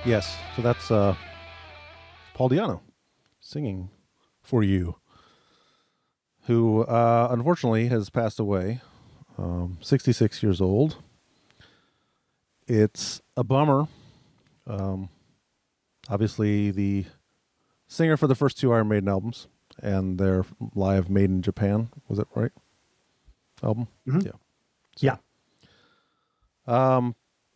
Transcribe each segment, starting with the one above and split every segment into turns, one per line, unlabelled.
Yes. So that's Paul Di'Anno singing for you, who unfortunately has passed away, 66 years old. It's a bummer. Obviously, the singer for the first two Iron Maiden albums and their live Made in Japan, was it right? Album?
Mm-hmm.
Yeah. So,
yeah.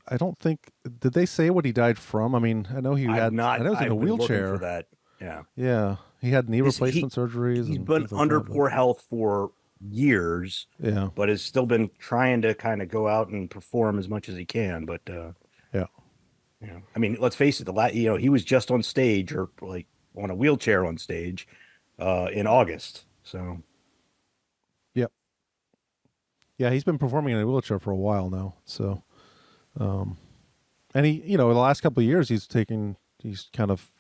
I don't think, did they say what he died from? I mean, I know he had, I know he was in a wheelchair.
For that. Yeah.
Yeah. He had knee replacement surgeries.
He's been under poor health for years.
Yeah.
But has still been trying to kind of go out and perform as much as he can. But,
yeah.
I mean, let's face it, he was just on stage or like on a wheelchair on stage in August. So.
Yep. Yeah. He's been performing in a wheelchair for a while now. So, and he, the last couple of years he's kind of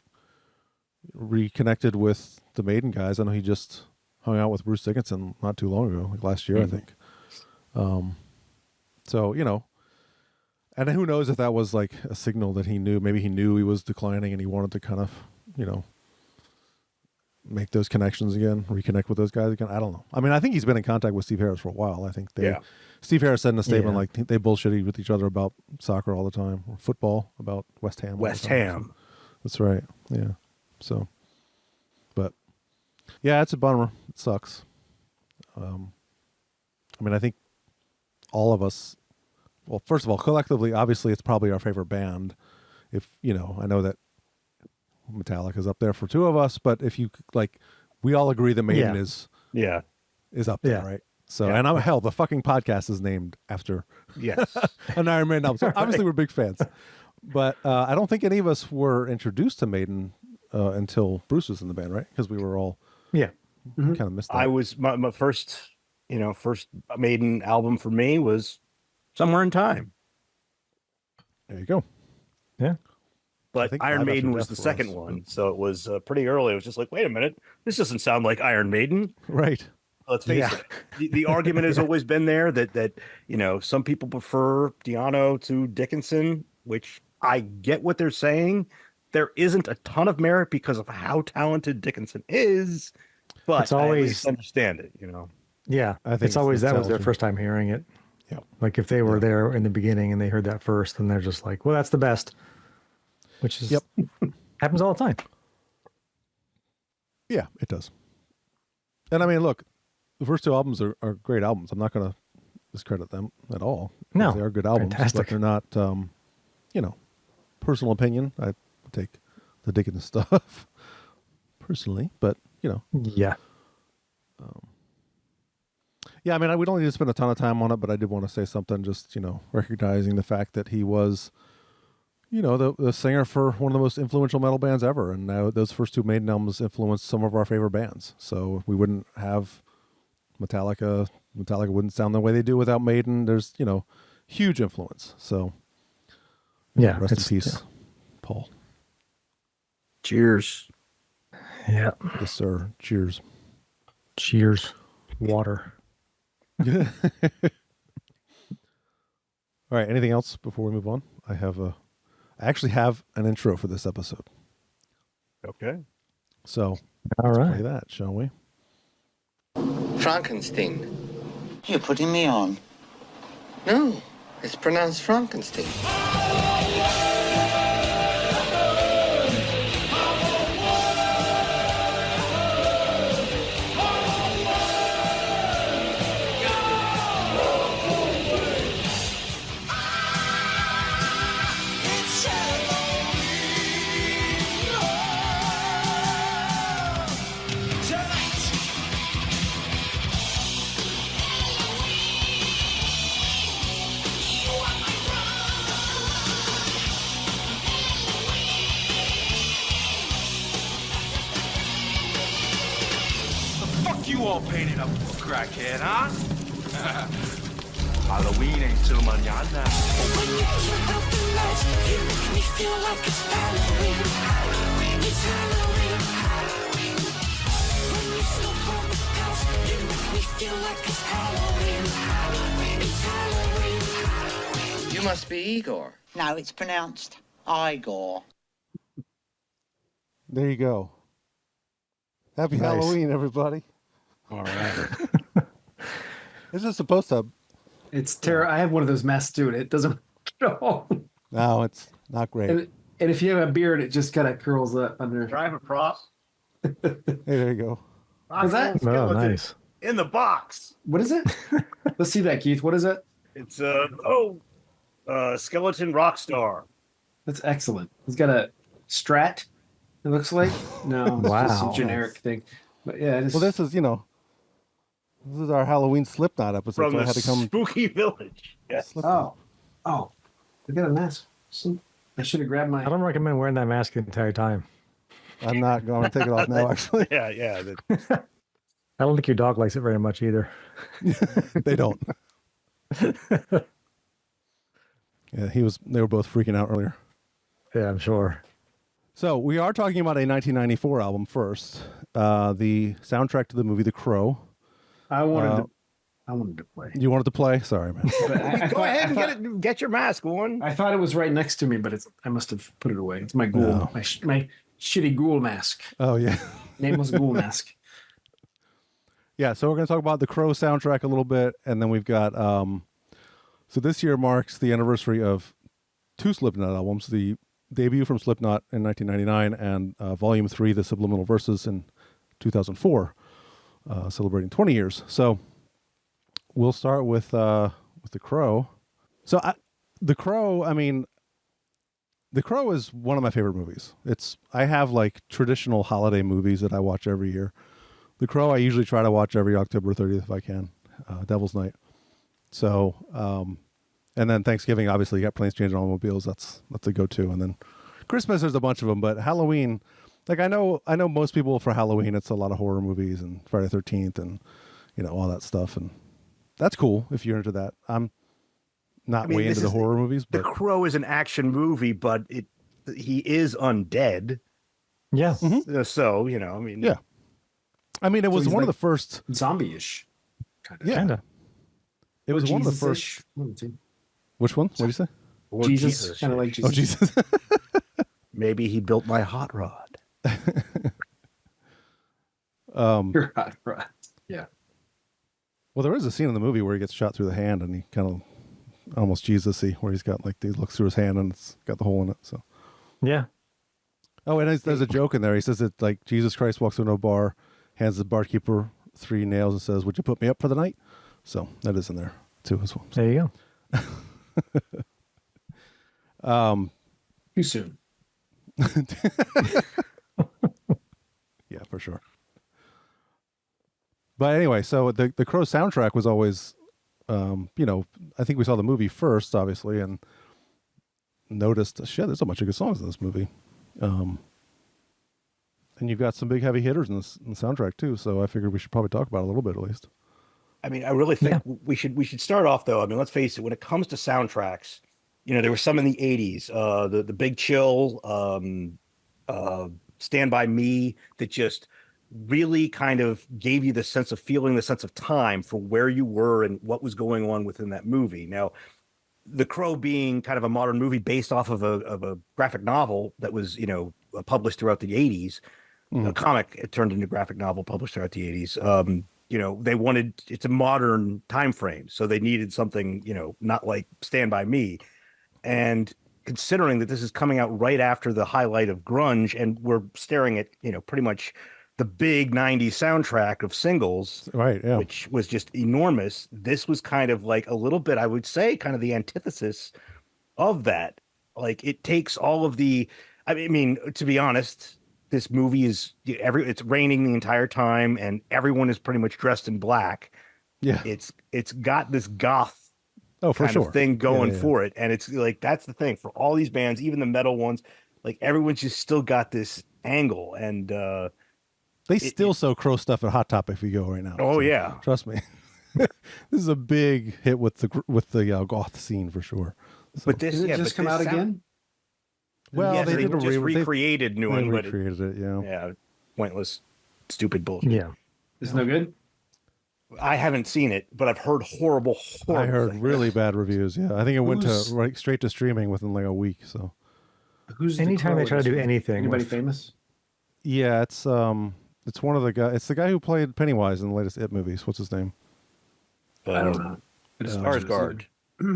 reconnected with the Maiden guys. I know he just hung out with Bruce Dickinson not too long ago, like last year, I think. So, and who knows if that was like a signal that maybe he knew he was declining and he wanted to kind of, make those connections again, reconnect with those guys again. I don't know. I mean, I think he's been in contact with Steve Harris for a while. I think Steve Harris said in a statement, like they bullshitted with each other about soccer all the time, or football about West Ham.
West Ham.
That's right. Yeah. So, but yeah, it's a bummer. It sucks. I mean, I think all of us, well, first of all, collectively, obviously it's probably our favorite band. If, I know that Metallica's up there for two of us, but if you we all agree that Maiden is up there, right? So, and the fucking podcast is named after an Iron Maiden album. So obviously we're big fans, but I don't think any of us were introduced to Maiden until Bruce was in the band, right? Because we were all kind of missed that.
I was my first Maiden album for me was Somewhere in Time.
There you go.
Yeah. But Iron Maiden was the second one, so it was pretty early. It was just like, wait a minute, this doesn't sound like Iron Maiden.
Right.
Let's face it. The argument has always been there that some people prefer Di'Anno to Dickinson, which I get what they're saying. There isn't a ton of merit because of how talented Dickinson is, but I always understand it,
Yeah, I think it's always that was their first time hearing it.
Yeah.
Like if they were there in the beginning and they heard that first, then they're just like, well, that's the best. Which is happens all the time.
Yeah, it does. And I mean, look, the first two albums are great albums. I'm not going to discredit them at all.
No,
they are good albums, but they're not, personal opinion. I take the Dickinson stuff personally, but yeah. Yeah, I mean, we don't need to spend a ton of time on it, but I did want to say something, just, recognizing the fact that he was, the singer for one of the most influential metal bands ever. And now those first two Maiden albums influenced some of our favorite bands. So if we wouldn't have Metallica wouldn't sound the way they do without Maiden. There's, huge influence. So rest in peace, Paul.
Cheers.
Yeah.
Yes, sir. Cheers.
Cheers. Water.
All right. Anything else before we move on? I actually have an intro for this episode.
Okay.
So
let's
play that, shall we?
Frankenstein. You're putting me on. No, it's pronounced Frankenstein.
You all painted up, crackhead, huh? Halloween ain't till mañana. When you turn out the lights, you make me feel like it's Halloween. Halloween, it's Halloween. Halloween. When you smoke on the house, you make me feel like it's Halloween. Halloween, it's Halloween. Halloween.
You must be Igor.
No, it's pronounced Igor.
There you go. Happy
Nice.
Halloween, everybody.
All right.
This is supposed to.
It's terrible. I have one of those masks too, and it doesn't show.
No, it's not great.
And if you have a beard, it just kind of curls up under.
Drive across.
Hey, there you go.
What's that?
Oh,
Skeleton
nice.
in the box.
What is it? Let's see that, Keith. What is it?
It's skeleton rock star.
That's excellent. He's got a Strat. It looks like no, it's just some
Wow.
generic thing. But yeah, it's,
Well, this is this is our Halloween Slipknot episode.
From
So I
the
had to come.
spooky village. Yes.
Slipknot.
oh, we got a mask. I should have grabbed my.
I don't recommend wearing that mask the entire time.
I'm not going to take it off now. Actually,
Yeah.
I don't think your dog likes it very much either.
they don't. Yeah, they were both freaking out earlier.
Yeah, I'm sure.
So we are talking about a 1994 album first. The soundtrack to the movie The Crow.
I wanted to play.
You wanted to play? Sorry, man.
But I
Go
thought-
ahead
I
and get your mask on.
I thought it was right next to me, but I must have put it away. It's my ghoul,
No.
my shitty ghoul mask.
Oh yeah.
Nameless ghoul mask.
Yeah, so we're going to talk about the Crow soundtrack a little bit, and then we've got. So this year marks the anniversary of two Slipknot albums: the debut from Slipknot in 1999, and Volume 3, The Subliminal Verses, in 2004, celebrating 20 years. So we'll start with the Crow. So the Crow, I mean, the Crow is one of my favorite movies. I have like traditional holiday movies that I watch every year. The Crow, I usually try to watch every October 30th if I can. Devil's Night. So, and then Thanksgiving, obviously, you got Planes, Trains, and Automobiles. That's a go-to. And then Christmas, there's a bunch of them. But Halloween, like I know most people for Halloween, it's a lot of horror movies and Friday the 13th and all that stuff. And that's cool if you're into that. I'm not way into the horror movies,
The
but
Crow is an action movie, but he is undead.
Yeah.
So I mean,
yeah. I mean, it was
he's
one of
like
the first.
Zombie-ish. Kind of.
Yeah,
Kinda.
it was one of the
Jesus-ish.
first.
One of the two.
Which one? What do you say?
or
Jesus, kind of like Jesus.
Oh, Jesus.
Maybe he built my hot rod.
You're hot, right? Yeah.
Well, there is a scene in the movie where he gets shot through the hand, and he kind of almost Jesus-y, where he's got he looks through his hand and it's got the hole in it. So,
Yeah.
oh, and there's a joke in there. He says that like Jesus Christ walks into a bar, hands the barkeeper 3 nails, and says, "Would you put me up for the night?" So that is in there too as well.
There you go.
Too soon.
Yeah, for sure. But anyway, so the Crow soundtrack was always, I think we saw the movie first, obviously, and noticed, shit, there's a bunch of good songs in this movie. And you've got some big heavy hitters in the soundtrack too, so I figured we should probably talk about it a little bit at least.
I mean, I really think we should start off though. I mean, let's face it. When it comes to soundtracks, there were some in the '80s, the Big Chill, Stand By Me, that just really kind of gave you the sense of feeling, the sense of time for where you were and what was going on within that movie. Now, The Crow being kind of a modern movie based off of a graphic novel that was, published throughout the '80s, a comic, it turned into graphic novel published throughout the '80s. It's a modern time frame, so they needed something, not like Stand By Me. And considering that this is coming out right after the highlight of grunge, and we're staring at, pretty much the big '90s soundtrack of singles,
Right, yeah.
which was just enormous. This was kind of like a little bit, I would say, kind of the antithesis of that. Like, it takes all of the, I mean, to be honest, this movie is it's raining the entire time, and everyone is pretty much dressed in black.
Yeah.
It's got this goth
Oh, for
kind
sure.
of thing going
Yeah.
for it, and it's like that's the thing for all these bands, even the metal ones. Like, everyone's just still got this angle, and
They still sell Crow stuff at Hot Topic if you go right now.
oh
so
yeah,
trust me. This is a big hit with the goth scene for sure. So,
but this
Did it
yeah,
just
but
come
this
out
sound-
again?
well,
Yes,
they
they
did a
just
re-
recreated new
they
one, but
recreated it. Yeah.
yeah, pointless, stupid bullshit.
Yeah.
It's no good.
I haven't seen it, but I've heard horrible
I heard
things.
really bad reviews. Yeah, I think it went
Who's-
to straight to streaming within like a week. So
Who's the
Anytime they
Crow
try to
in
do
this?
anything
Anybody
with-
famous?
Yeah, it's one of the guys. It's the guy who played Pennywise in the latest It movies. What's his name?
I don't know.
Skarsgård.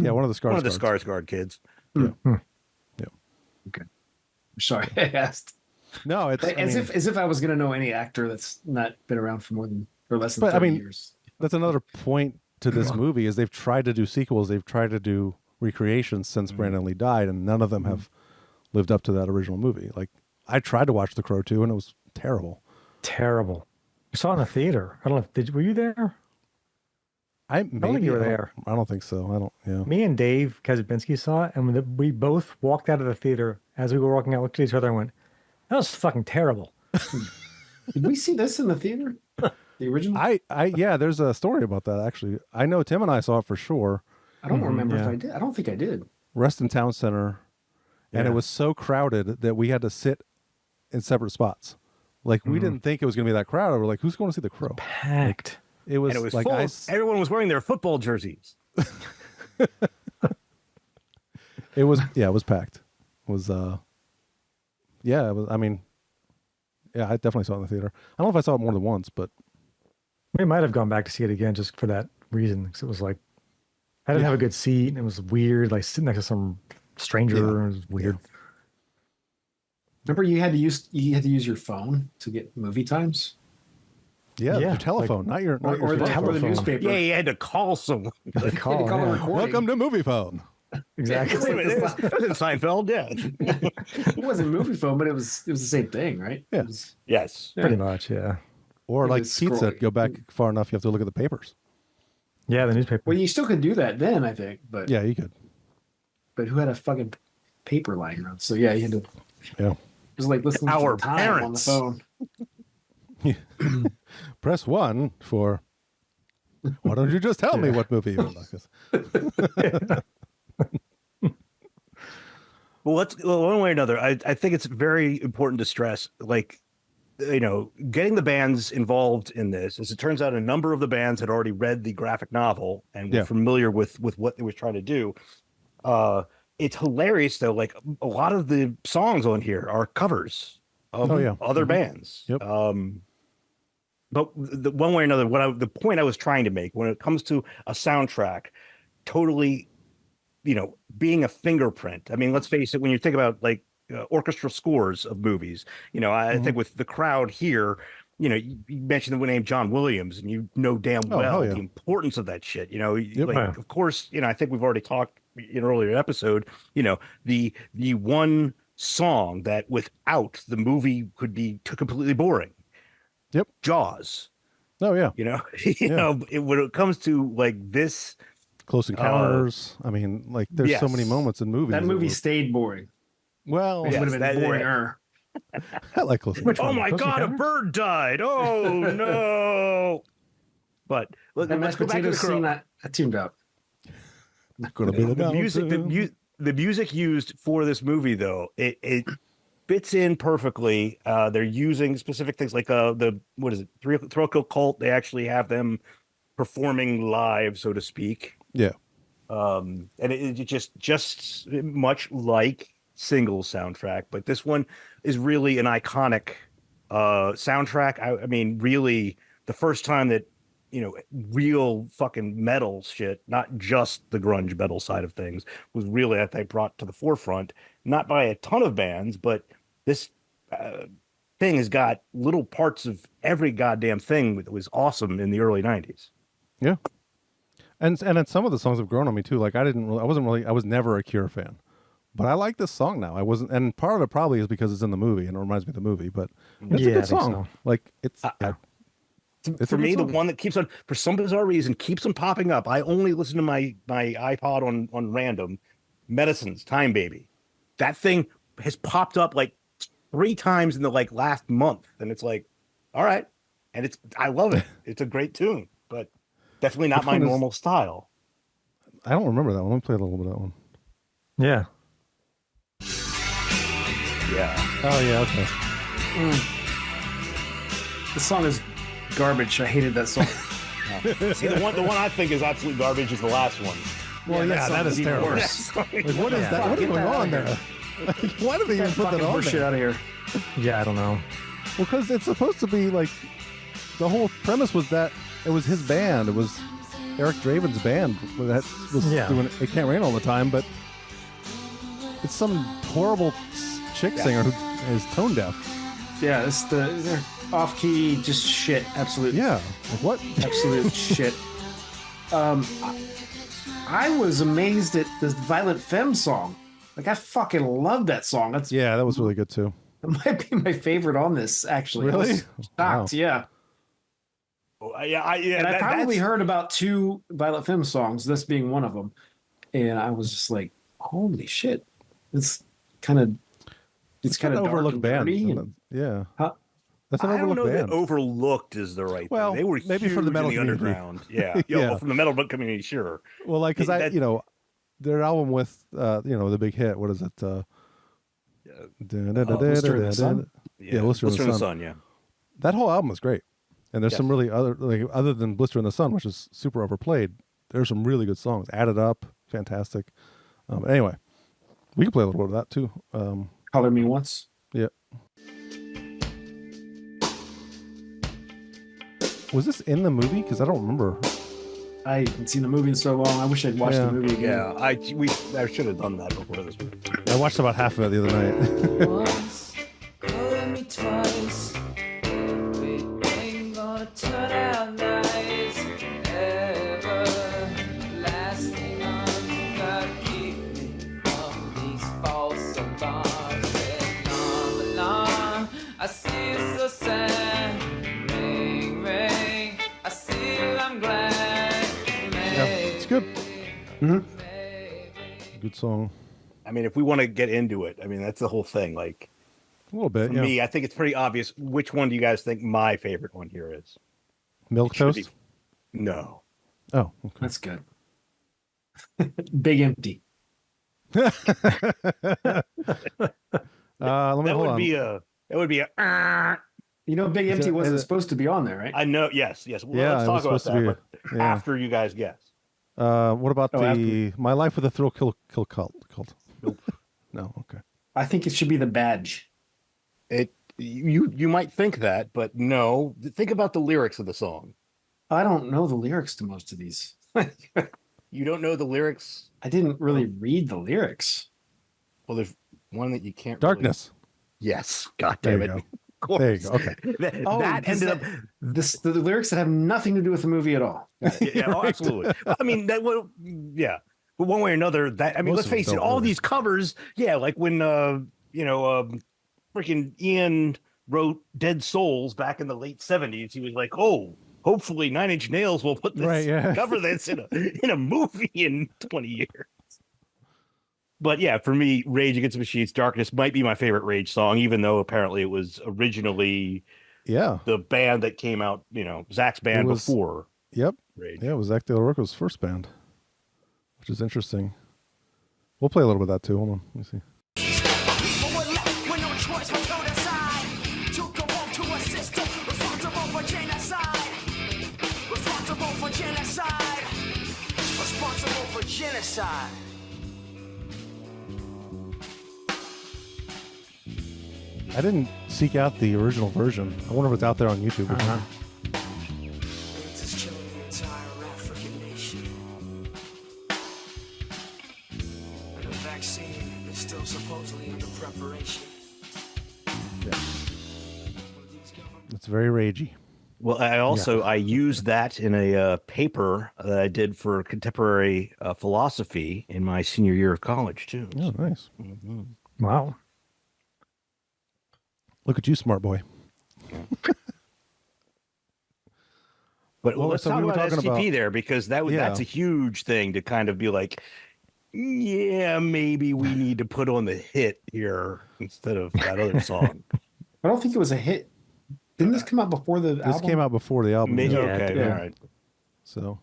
Yeah, one of the Skarsgård.
One of the Skarsgård kids.
Yeah.
Okay. Sorry, I asked.
No, it's
As if I was gonna know any actor that's not been around for more than or less than 30 years.
That's another point to this movie is they've tried to do sequels, they've tried to do recreations since Brandon Lee died, and none of them have lived up to that original movie. Like I tried to watch The Crow 2 and it was terrible.
We saw it in the theater. I don't know. Were you there?
I
don't think you were there.
I don't think so. Yeah.
Me and Dave Kazabinski saw it, and we both walked out of the theater as we were walking out, looked at each other, and went, "That was fucking terrible."
Did we see this in the theater? The original?
Yeah, there's a story about that actually. I know Tim and I saw it for sure.
I don't remember if I did. I don't think I did.
Reston Town Center, and it was so crowded that we had to sit in separate spots. Like we didn't think it was going to be that crowded. We're like, "Who's going to see The Crow?"
Packed.
It was,
And it was
like
full. Everyone was wearing their football jerseys.
It was packed. It was I definitely saw it in the theater. I don't know if I saw it more than once, but
We might have gone back to see it again just for that reason, because it was like I didn't have a good seat, and it was weird, like sitting next to some stranger. And it was weird.
Remember, you had to use your phone to get movie times.
Yeah, your telephone, not your
or the
telephone.
newspaper.
Yeah, you had to call someone.
The call,
call a
yeah.
recording.
Welcome to Movie Phone.
Exactly.
Wait a minute, that was in Seinfeld, yeah.
It wasn't movie phone, but it was the same thing, right?
Yeah.
It was,
Yes.
Pretty much, yeah.
Or
It
like
was
Pete said,
scrolling.
go back far enough, you have to look at the papers.
Yeah, the newspaper.
well, you still could do that then, I think, but
Yeah, you could.
but who had a fucking paper lying around? So yeah, you had to.
Yeah.
It was like listening
Our
to the time
parents.
on the phone.
Press 1 for. Why don't you just tell me what movie you would like this?
Well, one way or another, I think it's very important to stress, like, getting the bands involved in this. As it turns out, a number of the bands had already read the graphic novel and were familiar with what it was trying to do. It's hilarious, though. Like, a lot of the songs on here are covers of other bands.
Yep.
But the one way or another, the point I was trying to make when it comes to a soundtrack, totally, being a fingerprint. I mean, let's face it, when you think about like orchestral scores of movies, I think with The Crowd here, you mentioned the name John Williams, and damn well the importance of that shit. Of course, I think we've already talked in an earlier episode, the one song that without the movie could be completely boring.
Yep.
Jaws.
Oh yeah.
When it comes to like this,
Close Encounters. I mean, like there's so many moments in movies.
That movie stayed boring.
Well,
It would have been boringer.
I like Close Encounters.
Oh my God, a bird died. Oh no. But let's go back to The Crow.
That tuned out.
Gonna be
the music used for this movie, though, it fits in perfectly. They're using specific things like Thrill Kill Cult. They actually have them performing live, so to speak.
Yeah.
And it just much like single soundtrack, but this one is really an iconic soundtrack. I mean, really, the first time that real fucking metal shit, not just the grunge metal side of things, was really, I think, brought to the forefront, not by a ton of bands, but this thing has got little parts of every goddamn thing that was awesome in the early 90s.
Yeah. And some of the songs have grown on me too. Like I was never a Cure fan, but I like this song now. I wasn't, and part of it probably is because it's in the movie and it reminds me of the movie, but it's a good song. So. Like it's
for me, the one that keeps on, for some bizarre reason, keeps on popping up. I only listen to my iPod on random. Medicines, Time Baby. That thing has popped up like 3 times in the last month, and it's like, all right, and I love it. It's a great tune, but definitely not my normal style.
I don't remember that one. Let me play a little bit of that one.
Yeah.
Yeah.
Oh yeah. Okay.
The song is garbage. I hated that song.
See, the one I think is absolute garbage is the last one.
Well, yeah, that is terrible.
Worse.
Like, what is that? What is going on there? Why did they even put that on
Shit
there?
out of here.
Yeah, I don't know.
because it's supposed to be like the whole premise was that it was his band. It was Eric Draven's band that was doing It Can't Rain All the Time, but it's some horrible chick singer who is tone deaf.
Yeah, they're off key, just shit. Absolute.
Yeah. Like what?
Absolute shit. I was amazed at the Violent Femme song. Like, I fucking love that song.
That was really good too.
It might be my favorite on this, actually.
Really?
I was shocked,
Wow.
yeah. And I probably heard about 2 Violent Femme songs, this being one of them. And I was just like, holy shit. It's kind of
overlooked band.
Huh?
That's an
I don't
overlooked
know
band.
that overlooked is the right
Well,
thing. They were
maybe
huge
from the metal
in the
community.
underground. Yeah.
Yeah.
From the metal community, sure.
Well, like, because their album with, the big hit, what is it?
Blister in the Sun?
Yeah, Blister in the Sun.
Yeah.
That whole album is great. And there's some really other than Blister in the Sun, which is super overplayed, there's some really good songs. Added Up, fantastic. Anyway, we can play a little bit of that too.
Color Me Once.
Yeah. Was this in the movie? Because I don't remember.
I haven't seen the movie in so long. I wish I'd watched the movie again.
Yeah, I should have done that before this movie.
I watched about half of it the other night.
Once, calling me twice. Everything gonna turn out nice. Everlasting arms gotta keep me from these false alarms. And on, I see you so sad. Ring, ring, I see you, I'm glad.
It's good.
Mm-hmm.
Good song.
I mean, if we want to get into it, I mean, that's the whole thing. Like,
A little bit,
for me, I think it's pretty obvious. Which one do you guys think my favorite one here is?
Milk
Should
Toast?
No.
Oh, okay.
That's good. Big Empty.
Let me
That
hold on.
would be a.
You know, Big Empty wasn't
is it-
supposed to be on there, right?
I know. Yes. Well,
Yeah,
let's
it
talk
was
about
supposed to
that.
be
But after you guys guess.
What about
Oh,
My Life with a Thrill Kill Cult?
Nope.
No, okay.
I think it should be The Badge.
You might think that, but no. Think about the lyrics of the song.
I don't know the lyrics to most of these.
You don't know the lyrics.
I didn't really read the lyrics.
Well, there's one that you can't.
Darkness.
Yes. God
There
damn
you
it.
go. There you go. Okay.
That ended up.
the lyrics that have nothing to do with the movie at all.
Yeah, absolutely. I mean, that will. Yeah. But one way or another,
Most
let's
of them
face it,
don't
all
really.
these covers, like when freaking Ian wrote Dead Souls back in the late 70s, he was like, oh, hopefully 9 Inch Nails will put this cover this in a movie in 20 years. But yeah, for me, Rage Against the Machine's Darkness might be my favorite Rage song, even though apparently it was originally the band that came out, Zach's band before
Yep.
Rage.
Yeah, it was Zach De La Rocha's first band, which is interesting. We'll play a little bit of that too. Hold on. Let me see.
People were left with no choice but to decide to conform to a system responsible for genocide. Responsible for genocide. Responsible for genocide.
I didn't seek out the original version. I wonder if it's out there on YouTube.
AIDS is killing the entire African nation. And a vaccine is still supposedly under preparation.
It's very ragey.
Well, I used that in a paper that I did for contemporary philosophy in my senior year of college too.
Oh, nice.
Mm-hmm.
Wow.
Look at you, smart boy.
But
Well,
let's
so
talk
we were
about
talking
STP
about-
there, because that's a huge thing to kind of be like, yeah, maybe we need to put on the hit here instead of that other song.
I don't think it was a hit. Didn't this come out before the album?
This came out before the album.
Maybe,
yeah.
okay, all right.
So,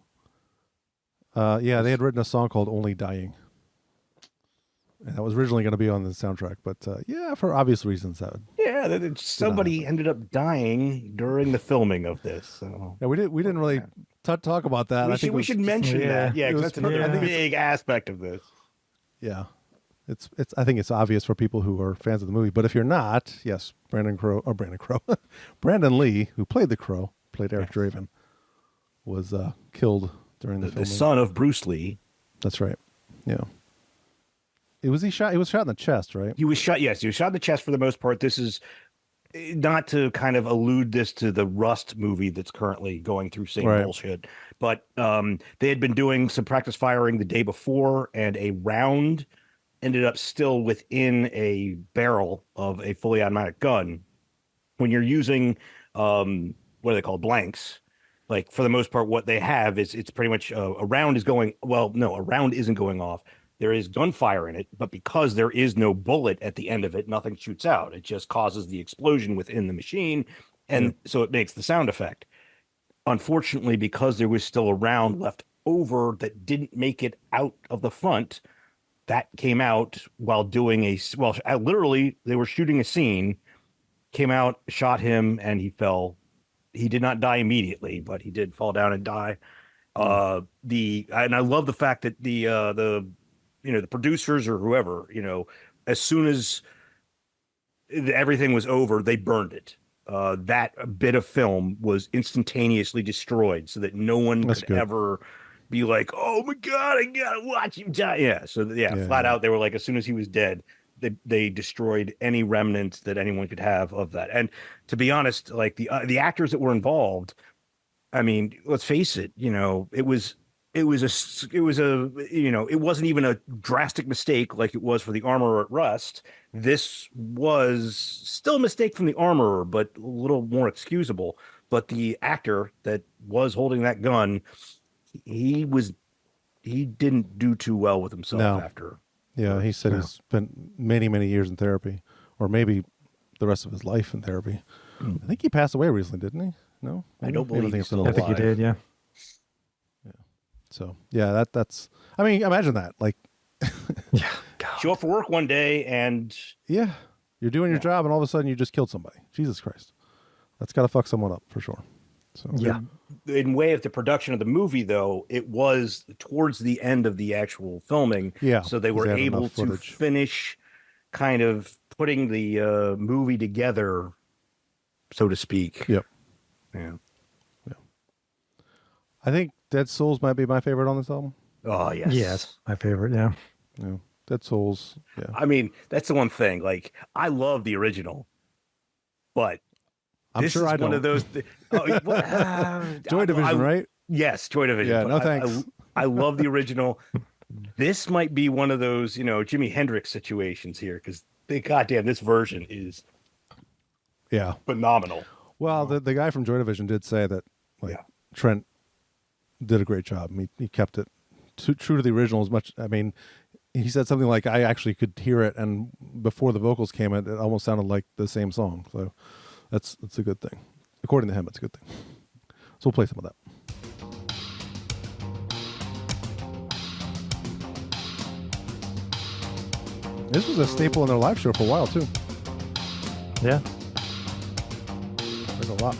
they had written a song called "Only Dying," and that was originally going to be on the soundtrack. But for obvious reasons, that would.
Yeah, somebody ended up dying during the filming of this. So.
Yeah, we didn't really talk about that.
We should mention that. Yeah,
it
'cause
was
that's another
I think
big aspect of this.
Yeah, It's I think it's obvious for people who are fans of the movie. But if you're not, yes, Brandon Lee, who played the Crow, played Eric Draven, was killed during the filming.
The son of Bruce Lee.
That's right. Yeah. He was shot in the chest, right?
He was shot. Yes, he was shot in the chest for the most part. This is not to kind of allude this to the Rust movie that's currently going through same bullshit, but they had been doing some practice firing the day before, and a round ended up still within a barrel of a fully automatic gun. When you're using what are they called, blanks, like for the most part, what they have is it's pretty much a round is going. Well, no, a round isn't going off. There is gunfire in it, but because there is no bullet at the end of it, nothing shoots out. It just causes the explosion within the machine, and so it makes the sound effect. Unfortunately, because there was still a round left over that didn't make it out of the front, that came out while doing literally they were shooting a scene, came out, shot him, and he fell. He did not die immediately, but he did fall down and die. And I love the fact that the producers or whoever, as soon as everything was over, they burned it. That bit of film was instantaneously destroyed so that no one could ever be like, oh my God, I gotta watch him die. Yeah. So flat out, they were like, as soon as he was dead, they destroyed any remnants that anyone could have of that. And to be honest, like the actors that were involved, I mean, let's face it, it wasn't even a drastic mistake like it was for the armorer at Rust. This was still a mistake from the armorer, but a little more excusable. But the actor that was holding that gun, he didn't do too well with himself after.
Yeah, he said he's spent many, many years in therapy, or maybe the rest of his life in therapy. I think he passed away recently, didn't he? No,
I don't believe he's still
I think he did. Yeah.
So that's. I mean, imagine that. Like,
show up for work one day and
you're doing your job, and all of a sudden you just killed somebody. Jesus Christ, that's got to fuck someone up for sure. So
in way of the production of the movie, though, it was towards the end of the actual filming.
Yeah,
so they were able to finish kind of putting the movie together, so to speak.
Yep.
Yeah.
I think Dead Souls might be my favorite on this album.
Oh, yes.
Yes, my favorite, yeah.
Dead Souls, yeah.
I mean, that's the one thing. Like, I love the original, but
I'm sure I don't.
One of those.
Joy Division, right?
Yes, Joy Division.
Yeah, no thanks.
I love the original. This might be one of those, Jimi Hendrix situations here, because goddamn, this version is phenomenal.
Well, the guy from Joy Division did say that Trent did a great job. He kept it true to the original as much. I mean, he said something like, I actually could hear it, and before the vocals came in, it almost sounded like the same song. So that's a good thing. According to him, it's a good thing. So we'll play some of that. This was a staple in their live show for a while, too.
Yeah.
There's a lot.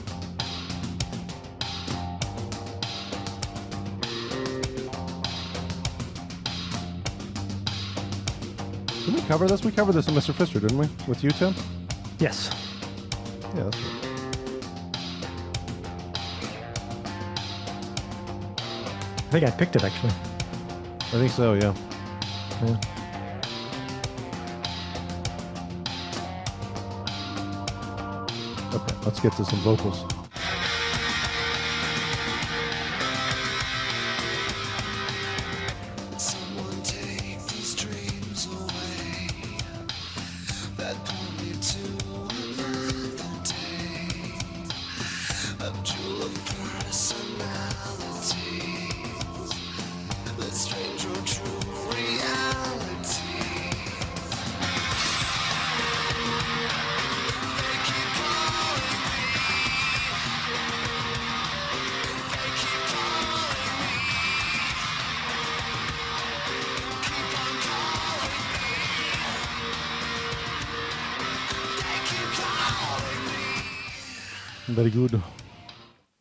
Did we cover this? We covered this in Mr. Fister, didn't we? With you, Tim?
Yes.
Yeah, that's right.
I think I picked it, actually.
I think so, yeah. Okay, let's get to some vocals. Very good.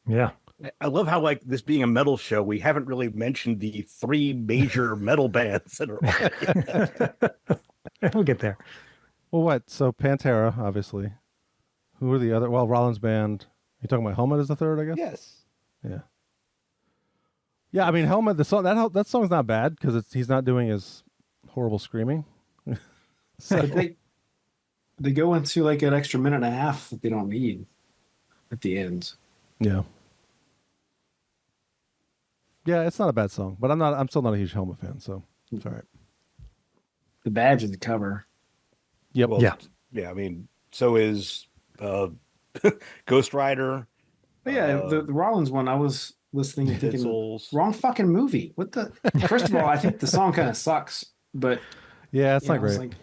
Yeah.
I love how, like, this being a metal show, we haven't really mentioned the three major metal bands that are on.
We'll get there.
Well, what? So Pantera, obviously. Who are the other? Well, Rollins Band. You talking about Helmet as the third, I guess?
Yes.
Yeah. Yeah, I mean, Helmet, the song, that song's not bad because he's not doing his horrible screaming.
But they go into like an extra minute and a half that they don't need at the end.
Yeah. Yeah, it's not a bad song, but I'm still not a huge Helmet fan, so it's all right.
The badge and the cover.
Yep.
Well, yeah. I mean, so is Ghost Rider.
But yeah, the Rollins one, I was listening and thinking,
Souls.
wrong fucking movie. What the? First of all, I think the song kind of sucks, but
Yeah, it's not
I was
great.
like,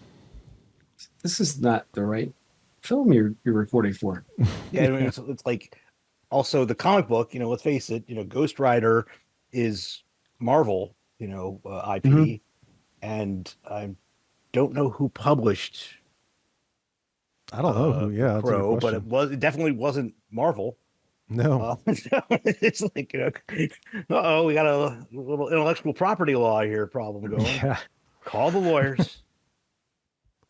this is not the right film you're recording for.
Yeah, I mean, it's like also the comic book. Let's face it. Ghost Rider is Marvel. IP,
Mhm.
and I don't know who published.
I don't know who. Yeah, that's a good
Crow, but
question.
it definitely wasn't Marvel.
No.
So it's like, we got a little intellectual property law here problem going.
Yeah.
Call the lawyers.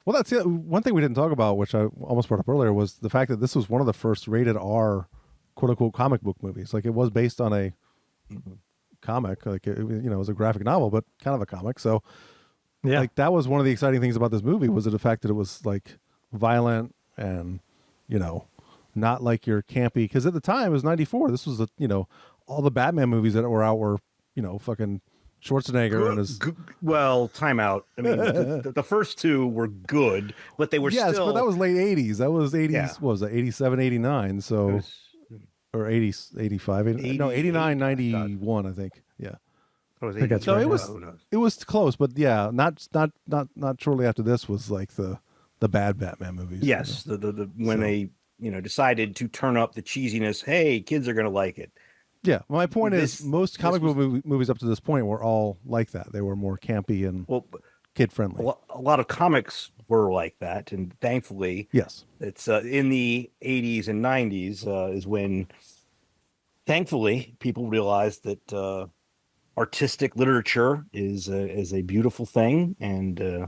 Well, that's it. One thing we didn't talk about, which I almost brought up earlier, was the fact that this was one of the first rated R, quote unquote, comic book movies. Like it was based on a comic, like it was a graphic novel, but kind of a comic. So,
Yeah.
like that was one of the exciting things about this movie was the fact that it was like violent and not like your campy. Because at the time it was '94. This was all the Batman movies that were out were fucking Schwarzenegger and his.
Well, time out. I mean, the first two were good, but they were
Yes,
still.
but that was late '80s. That was '80s.
Yeah.
What was it? '87, '89. So. Or 80, 85, no, 89, 91, I think. Yeah.
What was
I think that's
So
right.
it was
Who knows?
it was close, but yeah, not shortly after this was like the bad Batman movies.
Yes, the when they decided to turn up the cheesiness. Hey, kids are gonna like it.
Yeah. My point
This-
is most comic
this
book movies up to this point were all like that. They were more campy and
Well,
kid friendly.
a lot of comics were like that, and thankfully,
Yes.
it's in the 80s and 90s is when, thankfully, people realized that artistic literature is a beautiful thing, and I'm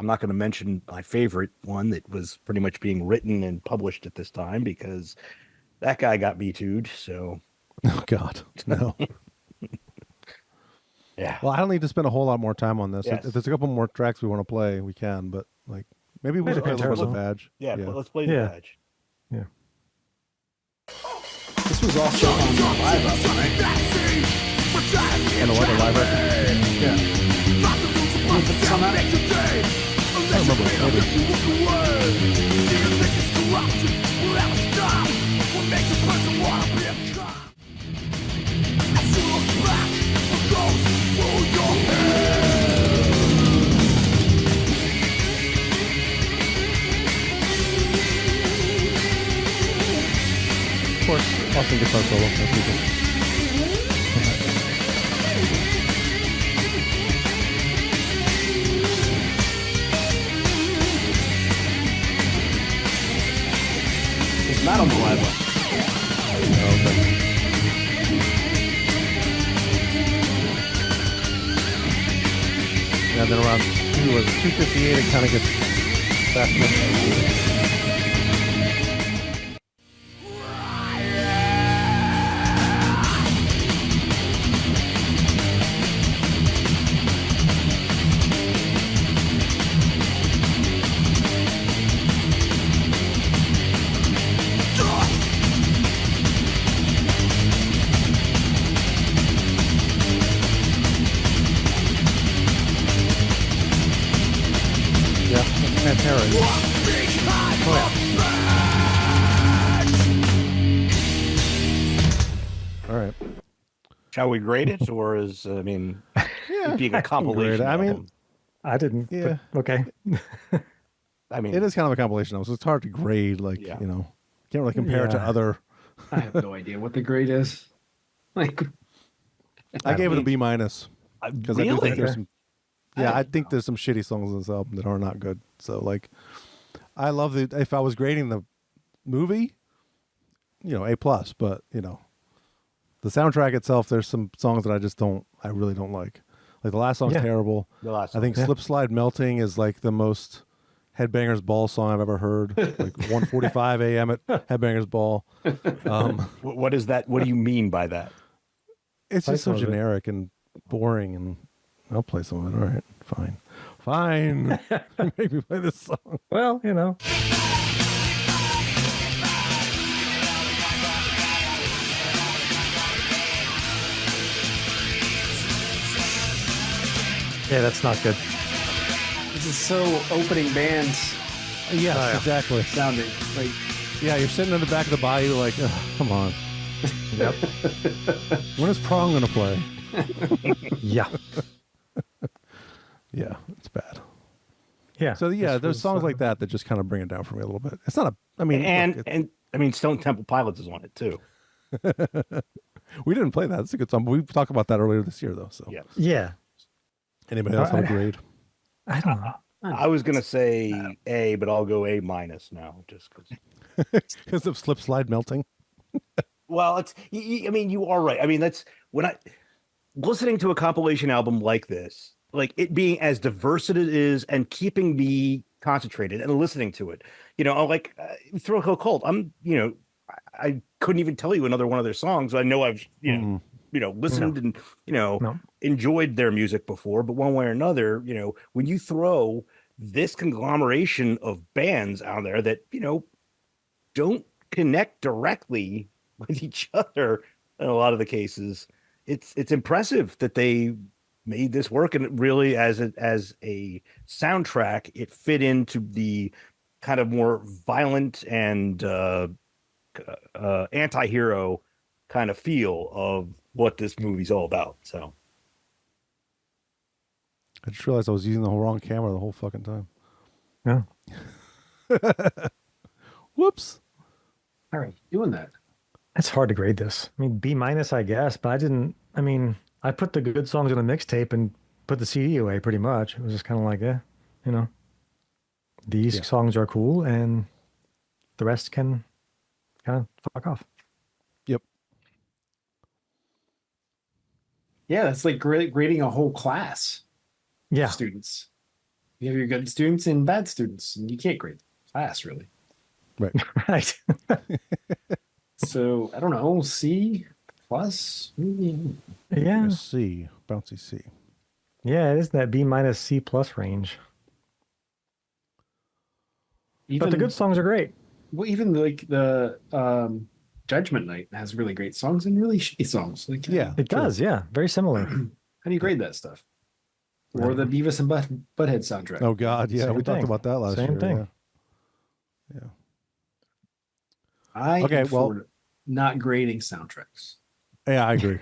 not going to mention my favorite one that was pretty much being written and published at this time because that guy got Me Too'd. So
Oh God. No.
yeah,
Well, I don't need to spend a whole lot more time on this.
Yes.
If there's a couple more tracks we want to play, we can, but like maybe we should play a little bit of the badge.
yeah. But let's play the
Yeah.
badge.
Yeah.
This was also on the live album, right?
And the live record.
Yeah. Can you put this on that?
I don't remember. Maybe. Of course, awesome guitar solo. That's easy.
It's not on the live album.
Okay. Yeah, then around 258, it kind of gets fast enough. Yeah, Pantera. Oh, yeah. All right.
Shall we grade it, or is it being a compilation?
I mean,
album?
I didn't.
Yeah.
But, okay.
I mean,
It is kind of a compilation album, so it's hard to grade. Like,
Yeah.
can't really compare it to
Yeah.
other.
I have no idea what the grade is. Like,
I gave it a B minus because I do think
really?
there's some. Yeah, I think there's some shitty songs on this album that are not good. So like, I love the. If I was grading the movie, A plus. But the soundtrack itself, there's some songs that I really don't like. Like the last song's
Yeah.
terrible.
The last
I think
Yeah.
Slip Slide Melting is like the most Headbangers Ball song I've ever heard. Like 1:45 a.m. at Headbangers Ball.
What is that? What do you mean by that?
It's
Play
just so
some of it.
generic and boring, and I'll play some of it. All right, fine. Make me play this song.
Well, you know. Yeah, that's not good.
This is so opening bands
Yes, exactly.
sounding. Like,
Yeah, you're sitting in the back of the bayou like, "Ugh, come on.
Yep.
When is Prong going to play?
Yeah.
Yeah, it's bad.
Yeah.
So yeah,
This
there's
was,
songs like that just kind of bring it down for me a little bit. It's not a, I mean,
And
look,
and I mean, Stone Temple Pilots is on it too.
we didn't play that. It's a good song, but we talked about that earlier this year though. So
Yeah.
Yeah.
anybody else have a grade?
I don't know.
I was gonna say A, but I'll go A minus now, just because.
Because of Slip Slide Melting.
Well, it's. I mean, you are right. I mean, that's when I listening to a compilation album like this, like it being as diverse as it is, and keeping me concentrated and listening to it. You know, like Thrill Kill Cult. I couldn't even tell you another one of their songs. I know I've listened and enjoyed their music before, but one way or another, when you throw this conglomeration of bands out there that don't connect directly with each other in a lot of the cases, it's impressive that they made this work, and it really as a soundtrack it fit into the kind of more violent and anti-hero kind of feel of what this movie's all about. So
I just realized I was using the wrong camera the whole fucking time.
Yeah.
Whoops.
all right, doing that.
It's hard to grade this. I mean, B minus, I guess, but I put the good songs on a mixtape and put the CD away pretty much. It was just kind of like, these songs are cool and the rest can kind of fuck off.
Yep.
Yeah, that's like grading a whole class
Yeah.
of students. You have your good students and bad students, and you can't grade the class really.
Right.
Right.
So I don't know, C plus.
Yeah.
A C, bouncy C.
Yeah, it is that B minus C plus range. But the good songs are great.
Well, even like the Judgment Night has really great songs and really shitty songs. Like,
Yeah.
It does, yeah. Very similar.
How do you grade that stuff? Or the Beavis and Butthead soundtrack?
Oh God, yeah,
Same
we talked
thing.
about that last
Same
year.
thing.
Yeah.
I
Okay,
am
well-
for not grading soundtracks.
Yeah, I agree.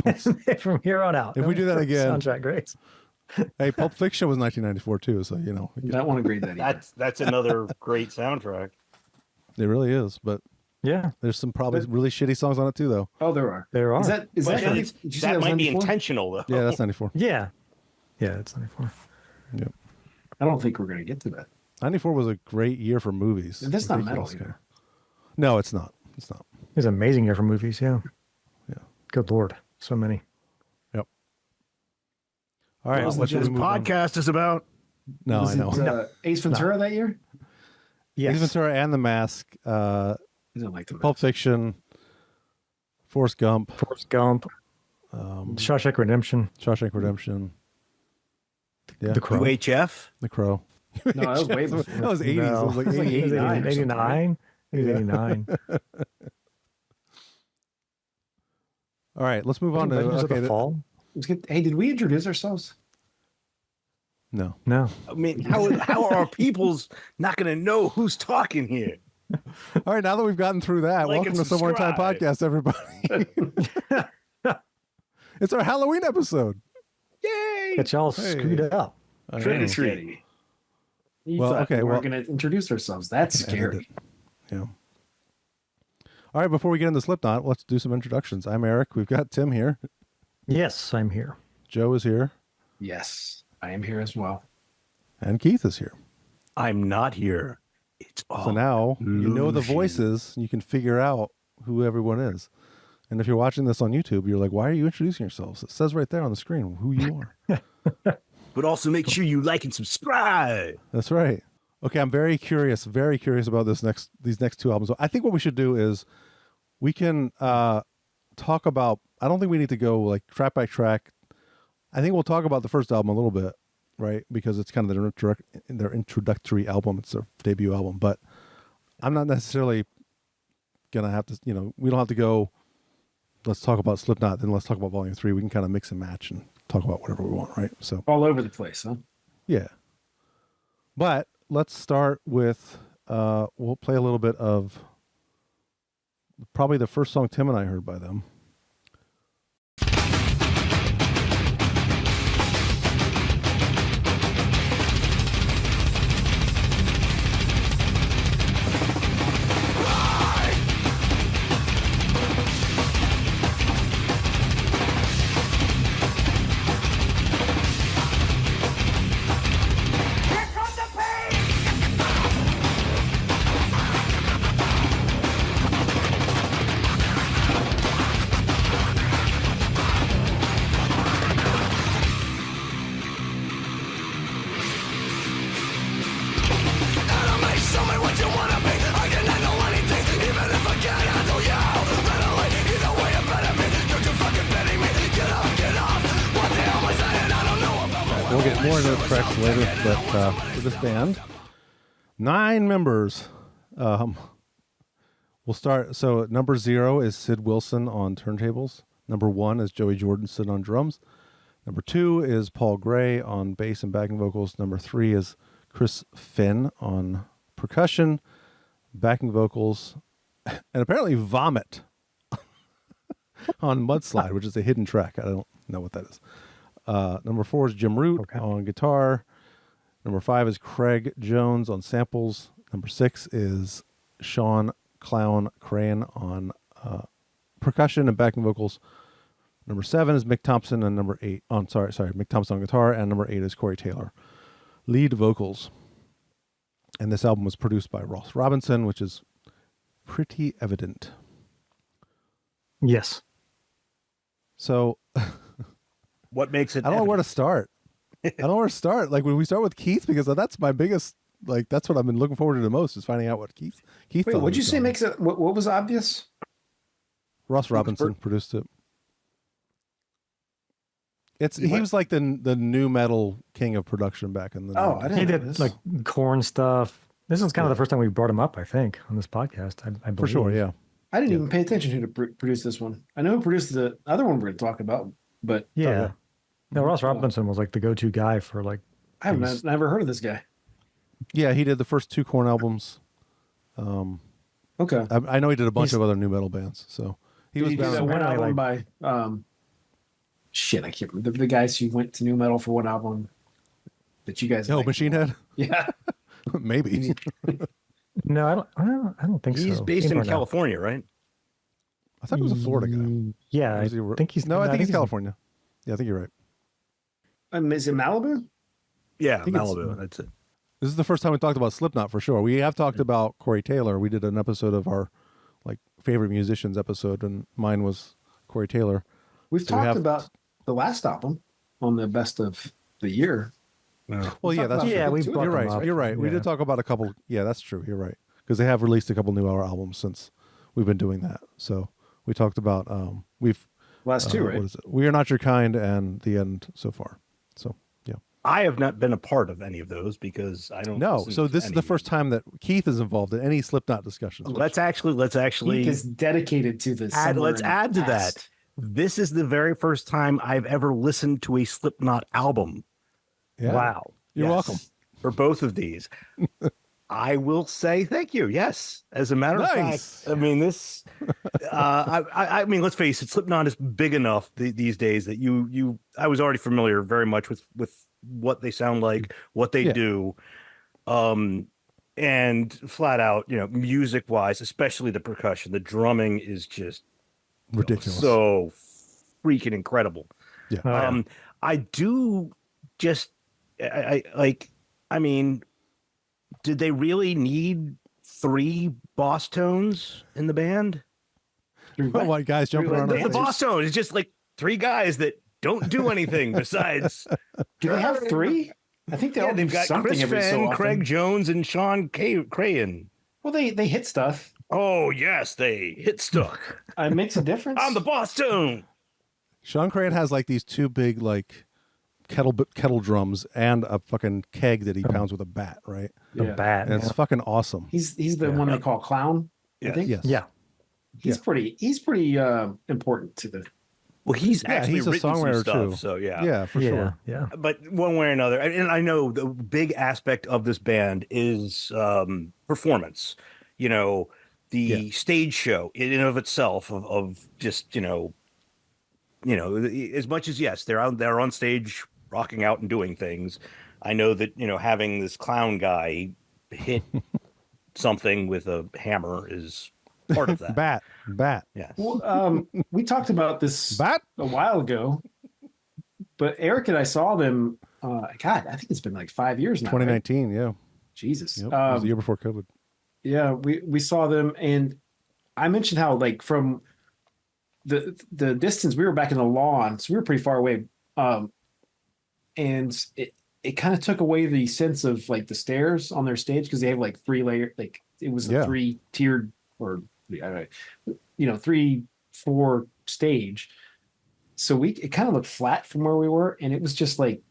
From here on out.
If we do that again-
Soundtrack grades.
Hey, Pulp Fiction was 1994 too, so
I don't want to grade that either.
that's another great soundtrack.
it really is. But
Yeah,
there's some probably
But-
really shitty songs on it too, though.
Oh, there are.
there are.
Is that
But
90
it's-
did you say
that
was
might be
94?
intentional though.
Yeah, that's 94.
Yeah. Yeah, it's 94.
Yep.
I don't think we're going to get to that.
94 was a great year for movies.
That's not metal
Ridiculous.
either.
No, it's not. It's not.
It was an amazing year for movies, yeah.
Yeah.
Good Lord. So many.
Yep. All right.
Wasn't
What should
this
we move on?
Podcast is about.
No,
Was
I know.
it, Ace Ventura that year?
Yes.
Ace Ventura and The Mask,
I didn't like the
Pulp Fiction, Forrest Gump,
Forrest Gump, Shawshank Redemption,
Shawshank Redemption. Yeah.
The Crow.
UHF.
The Crow.
No, that was way before.
That was 80s.
No.
It was like
It was
88.
89 or something,
89. It was 89.
All right, let's move on to
Legends of
okay.
the Fall?
Let's get, hey, did we introduce ourselves?
No.
No.
I mean, how are our peoples not going to know who's talking here?
All right, now that we've gotten through that,
Like
welcome
and
to Somewhere in Time
subscribe.
Podcast, everybody. It's our Halloween episode.
Yay!
Get y'all
Hey.
screwed up.
I
Trick or
know.
treat.
You
Well,
thought
okay,
we
well-
weren't going to introduce ourselves. That's
Edit
scary.
it. Yeah. All right, before we get into Slipknot, let's do some introductions. I'm Eric. We've got Tim here.
Yes, I'm here.
Joe is here.
Yes, I am here as well.
And Keith is here.
I'm not here. It's all.
So now you know the
illusion.
voices, and you can figure out who everyone is. And if you're watching this on YouTube, you're like, why are you introducing yourselves? It says right there on the screen who you are.
But also make sure you like and subscribe.
That's right. Okay, I'm very curious about these next two albums. I think what we should do is we can talk about. I don't think we need to go like track by track. I think we'll talk about the first album a little bit, right? Because it's kind of their introductory album. It's their debut album, but I'm not necessarily gonna have to. We don't have to go. Let's talk about Slipknot, then let's talk about Volume 3. We can kind of mix and match and talk about whatever we want, right? So
All over the place, huh?
yeah. But let's start with we'll play a little bit of probably the first song Tim and I heard by them. We'll get more into the tracks later, but for this band, 9 members. We'll start. So number 0 is Sid Wilson on turntables. Number 1 is Joey Jordison on drums. Number 2 is Paul Gray on bass and backing vocals. Number 3 is Chris Finn on percussion, backing vocals, and apparently Vomit on Mudslide, which is a hidden track. I don't know what that is. Number 4 is Jim Root on guitar. Number 5 is Craig Jones on samples. Number 6 is Sean Clown Crane on percussion and backing vocals. Number 7 is Mick Thompson, and number 8 on Mick Thompson on guitar, and number 8 is Corey Taylor, lead vocals. And this album was produced by Ross Robinson, which is pretty evident.
Yes.
So
What makes it?
I don't know where to start. I don't know where to start. Like when we start with Keith, because that's my biggest. Like that's what I've been looking forward to the most is finding out what Keith.
Wait,
thought
what'd you
of the
say
song.
makes it? What was obvious?
Ross Robinson produced it. He was like the new metal king of production back in the.
Oh,
90s.
I didn't
He
know
did
this.
like corn stuff. This is kind of the first time we brought him up, I think, on this podcast. I believe.
For sure, yeah.
I didn't even pay attention who to produce this one. I know who produced the other one we're going to talk about, but
Yeah. No, Ross Robinson was like the go-to guy for like.
I haven't never heard of this guy.
Yeah, he did the first 2 Korn albums.
Okay.
I know he did a bunch of other new metal bands. So he was
He did
bound.
that one
apparently,
album by shit. I can't remember the guys who went to new metal for one album that you guys.
Oh,
liked.
Machine Head?
Yeah.
Maybe.
No, I don't think so.
He's based in
Or no.
California, right?
I thought he was a Florida guy.
Yeah,
Is he-
I think he's.
No, I think he's
he's-
California. Yeah, I think you're right.
Is it Malibu?
Yeah,
think it's-
Malibu. That's it.
This is the first time we talked about Slipknot for sure. We have talked about Corey Taylor. We did an episode of our like favorite musicians episode, and mine was Corey Taylor.
We've
So we
talked
have-
about the last album on the best of the year.
Well, yeah,
talked
that's
about-
Yeah,
true.
we
You're
brought
You're
them
right.
up.
You're right. We
Yeah.
did talk about a couple. Yeah, that's true. You're right because they have released a couple new albums since we've been doing that. So we talked about we've
Last two, right?
What is it? We Are Not Your Kind and The End so far. So yeah.
I have not been a part of any of those because I don't.
No.
listen
So
to
this is
any
the
of
first time that Keith is involved in any Slipknot discussions.
them. Let's actually
Keith is dedicated to the.
let's
summer
add to
past.
that. This is the very first time I've ever listened to a Slipknot album
Yeah.
Wow.
You're
Yes.
welcome.
for both of these. I will say thank you. Yes, as a matter
Nice.
of fact, I mean this. I mean, let's face it. Slipknot is big enough these days that I was already familiar very much with what they sound like, what they
Yeah.
do, and flat out, music wise, especially the percussion, the drumming is just
Ridiculous.
so freaking incredible.
Yeah.
Oh, yeah.
I do just, I mean, did they really need 3 boss tones in the band?
Oh, my guys jumping around.
The boss tone is just like 3 guys that don't do anything besides.
Do they have 3? I think they all
they've
do
got
something
Chris
every so
Fenn,
often.
Craig Jones, and Sean Crahan.
Well, they hit stuff.
Oh yes, they hit stuck.
It makes a difference.
I'm the Boston.
Sean Crane has like these 2 big like kettle drums and a fucking keg that he pounds with a bat, right?
The
Yeah.
bat.
And it's fucking awesome.
He's the one they call Clown. I
Yes.
think.
Yes.
Yeah.
He's pretty important to the.
Well, he's actually
he's a
written some
songwriter,
stuff,
too.
so yeah.
Yeah, for sure.
Yeah.
But one way or another, and I know the big aspect of this band is performance. You know, the stage show in and of itself of just you know, as much as yes, they're on stage rocking out and doing things. I know that having this clown guy hit something with a hammer is part of that.
Bat.
Yes.
Well, we talked about this
Bat?
a while ago, but Eric and I saw them. God, I think it's been like 5 years now. Right?
2019, yeah.
Jesus.
Yep. It was the year before COVID.
Yeah, we saw them, and I mentioned how like from the distance we were back in the lawn, so we were pretty far away, and it kind of took away the sense of like the stairs on their stage because they have like 3 layer, like it was a 3-tiered or 3-4 stage, so it kind of looked flat from where we were, and it was just like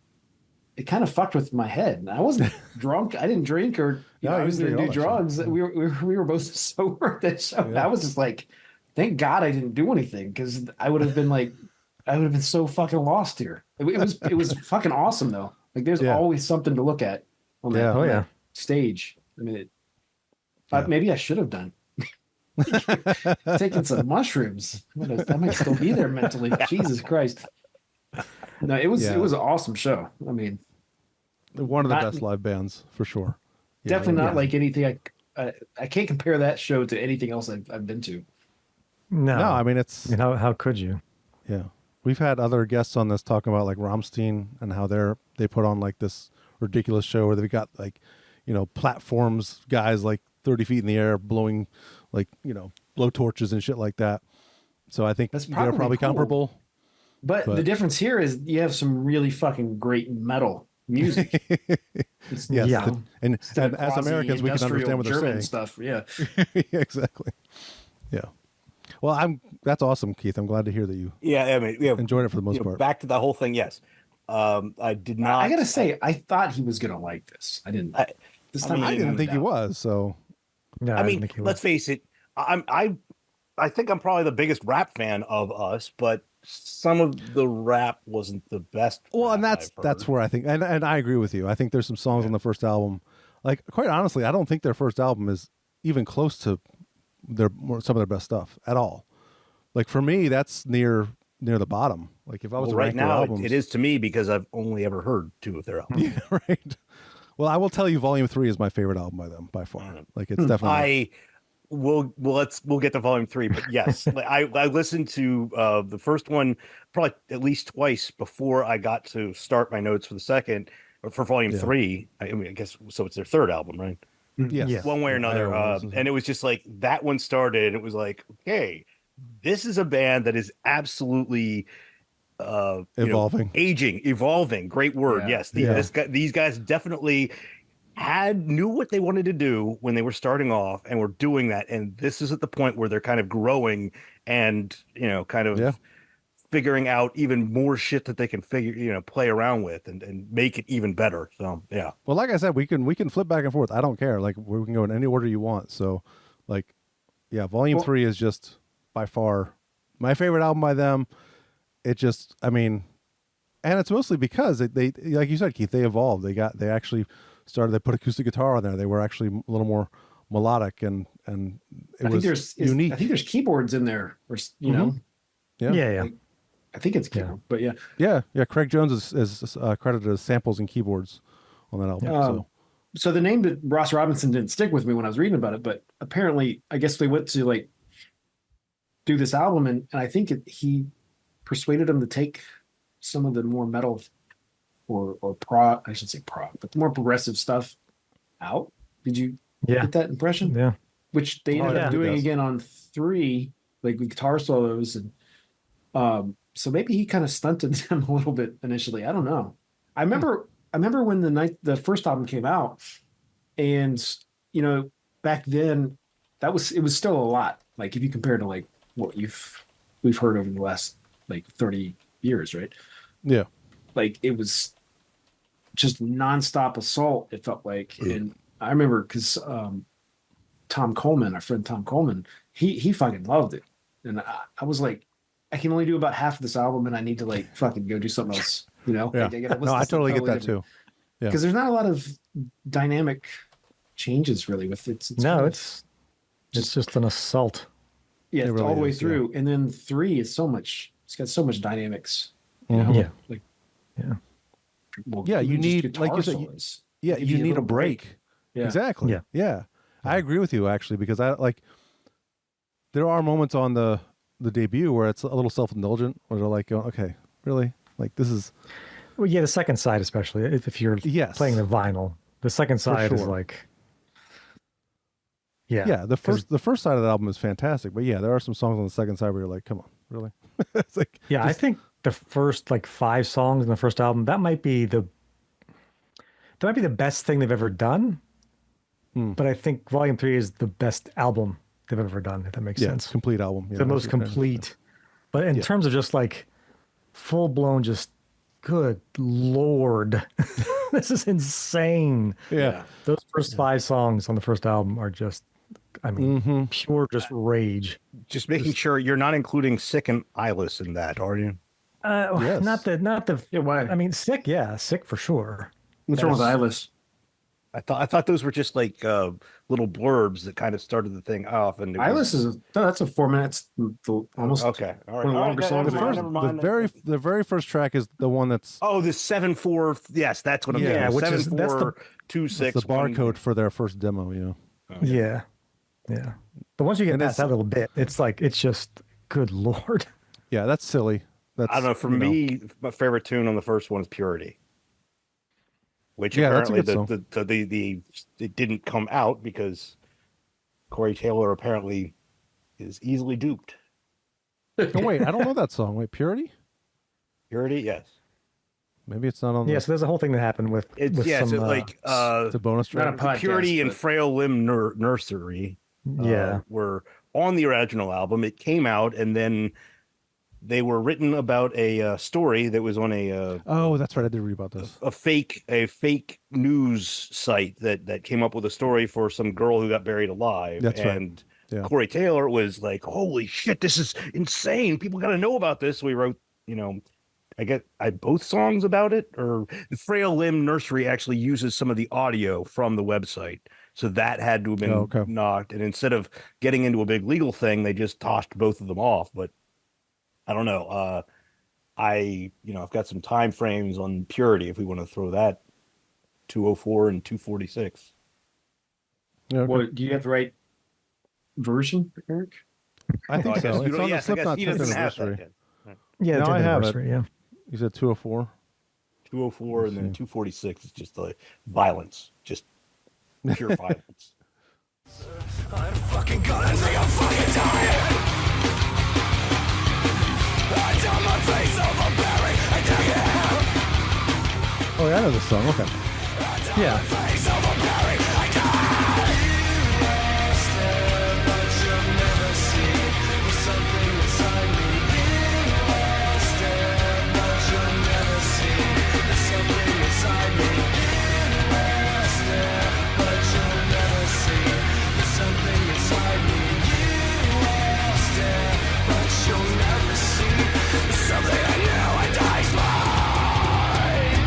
it kind of fucked with my head. And I wasn't drunk. I didn't drink or I was
you
going to
did
do
all that
drugs. We were both sober. That show.
Yeah.
I was just like, thank God I didn't do anything because I would have been so fucking lost here. It was fucking awesome though. Like there's always something to look at on that, on that stage. I mean, maybe I should have done. Taking some mushrooms. I might still be there mentally. Jesus Christ. No, it was an awesome show. I mean,
one of the best live bands for sure.
Definitely not like anything. I can't compare that show to anything else I've been to.
No,
I mean it's.
I mean, how could you?
Yeah, we've had other guests on this talking about like Rammstein and how they put on like this ridiculous show where they've got like platforms, guys like 30 feet in the air blowing like blow torches and shit like that. So I think they're probably
cool.
comparable.
But the difference here is you have some really fucking great metal music.
And as Americans, we can understand what they're
German
saying.
Stuff, yeah.
Exactly. Yeah. Well, that's awesome, Keith. I'm glad to hear that you.
Yeah, I mean,
enjoyed it for the most part.
Back to the whole thing. Yes, I did not.
I gotta say, I thought he was gonna like this. I didn't. This time,
I didn't think he was. So.
No,
I mean, let's face it. I think I'm probably the biggest rap fan of us, but some of the rap wasn't the best.
Well, and that's where I think, and I agree with you. I think there's some songs on the first album, like quite honestly, I don't think their first album is even close to some of their best stuff at all. Like for me, that's near the bottom. Like if I was to
right
rank their
now,
albums,
it is to me because I've only ever heard 2 of their albums.
Yeah, right. Well, I will tell you, Volume 3 is my favorite album by them by far. Like it's definitely.
We'll get to Volume 3, but yes, I listened to the first one probably at least twice before I got to start my notes for the second or for Volume 3. I mean, I guess so. It's their third album, right?
Yes.
One way or another. And it was just like that one started, and it was like, okay, this is a band that is absolutely
evolving,
evolving. Great word.
Yeah.
Yes, these guys definitely knew what they wanted to do when they were starting off and were doing that, and this is at the point where they're kind of growing and kind of figuring out even more shit that they can play around with and make it even better. So yeah,
well, like I said, we can flip back and forth. I don't care. Like we can go in any order you want. So like Volume 3 is just by far my favorite album by them. It just, I mean, and it's mostly because they like you said, Keith, they evolved. They actually they put acoustic guitar on there. They were actually a little more melodic and it was unique.
I think there's keyboards in there, or know.
Yeah.
I think it's keyboard, but yeah.
Yeah. Craig Jones is credited as samples and keyboards on that album.
So the name that Ross Robinson didn't stick with me when I was reading about it, but apparently, I guess they went to like do this album, and I think he persuaded him to take some of the more metal or prog, I should say prog, but the more progressive stuff out. Did you get that impression?
Yeah.
Which they ended up doing again on 3, like with guitar solos, and So maybe he kind of stunted them a little bit initially. I don't know. I remember when the first album came out, and back then it was still a lot. Like if you compare to like what we've heard over the last like 30 years, right?
Yeah.
Like it was just nonstop assault, it felt like. And I remember because Tom Coleman, our friend Tom Coleman, he fucking loved it. And I was like, I can only do about half of this album and I need to like fucking go do something else,
Yeah.
Like,
No, I totally get that too. Yeah.
Because there's not a lot of dynamic changes really with it.
It's just an assault.
Yeah,
It
it's
really
all the way
is,
through. And then 3 is it's got so much dynamics.
Yeah.
Like,
Yeah, you
even just
need,
guitar
like you said,
solos.
Yeah,
Give
you
you a
need a
little
break.
Yeah.
Exactly.
Yeah.
Yeah. I agree with you actually, because there are moments on the debut where it's a little self-indulgent, where they're like, okay, really? Like this is
Well, yeah, the second side, especially if you're
Yes.
playing the vinyl, the second side is
sure.
like, yeah,
yeah, the first side of the album is fantastic, but yeah, there are some songs on the second side where you're like, come on, really? It's like,
yeah. I think the first like 5 songs in the first album that might be the best thing they've ever done. But I think Volume 3 is the best album they've ever done. If that makes
yeah,
sense.
complete album. Yeah,
The most complete. But in terms of just like full blown, just good Lord, this is insane.
Yeah.
Those first 5 songs on the first album are just, I mean, pure just rage.
Just making sure you're not including Sick and Eyeless in that, are you?
Yes.
Not the.
Yeah, why?
I mean, sick. Yeah, sick for sure.
What's wrong with Eyeless?
I thought those were just like little blurbs that kind of started the thing off. And
Eyeless that's a 4 minutes. Almost
okay. All right.
one of the longer songs.
The very first track is the one that's
Oh, the 7/4. Yes, that's what I'm
Yeah,
thinking.
which is- that's the-
7/4/2/6.
the barcode for their first demo. Yeah.
Yeah. But once you get
And
past
it's-
that little bit, it's like it's just good Lord.
Yeah, that's silly. That's,
I don't know. For me, my favorite tune on the first one is Purity, which
Yeah, that's a
apparently
good
it didn't come out because Corey Taylor apparently is easily duped.
Oh wait, I don't know that song. Wait, Purity?
Purity, yes.
Maybe it's not on.
Yeah, so there's a whole thing that happened with
It's
with
it's
some,
like
it's a bonus
not
track.
a podcast,
Purity and
but-
Frail Limb Nursery.
yeah.
Were on the original album. It came out, and then they were written about a story that was on
Oh, that's right. I did read about this.
a fake news site that came up with a story for some girl who got buried alive.
That's right.
And
Yeah.
Corey Taylor was like, "Holy shit, this is insane! People got to know about this." So we wrote, I both songs about it. Or the Frail Limb Nursery actually uses some of the audio from the website, so that had to have been
Oh, okay.
knocked. And instead of getting into a big legal thing, they just tossed both of them off. But I don't know. I've got some time frames on Purity if we want to throw that 204 and 246.
Yeah, okay.
What do you have the right version, Eric?
I think
I guess
so.
you
It's
don't-
on the
yes, I guess
Slipknot
he
10th
doesn't have that
anniversary.
yet.
Yeah,
No,
the
I have it.
anniversary, yeah.
You said 204.
204 and then 246 is just the violence, just pure violence.
I'm fucking gonna think I'm fucking dying. I tell my face overbearing. I take it.
Oh yeah, I know this song. Okay.
Yeah.
Face overbearing. I die. But you'll never see something inside me. But you'll never see something inside me. But you'll never see something inside me. But you'll never see something I knew and dies mine.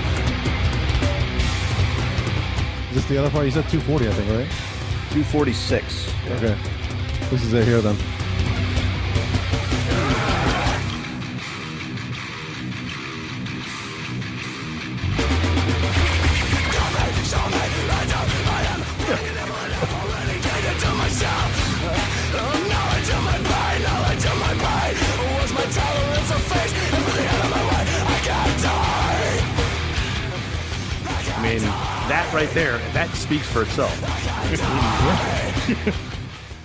Is this the other part? You said 240, I think, right?
246.
Okay. This is it here then.
I mean, that right there, that speaks for itself.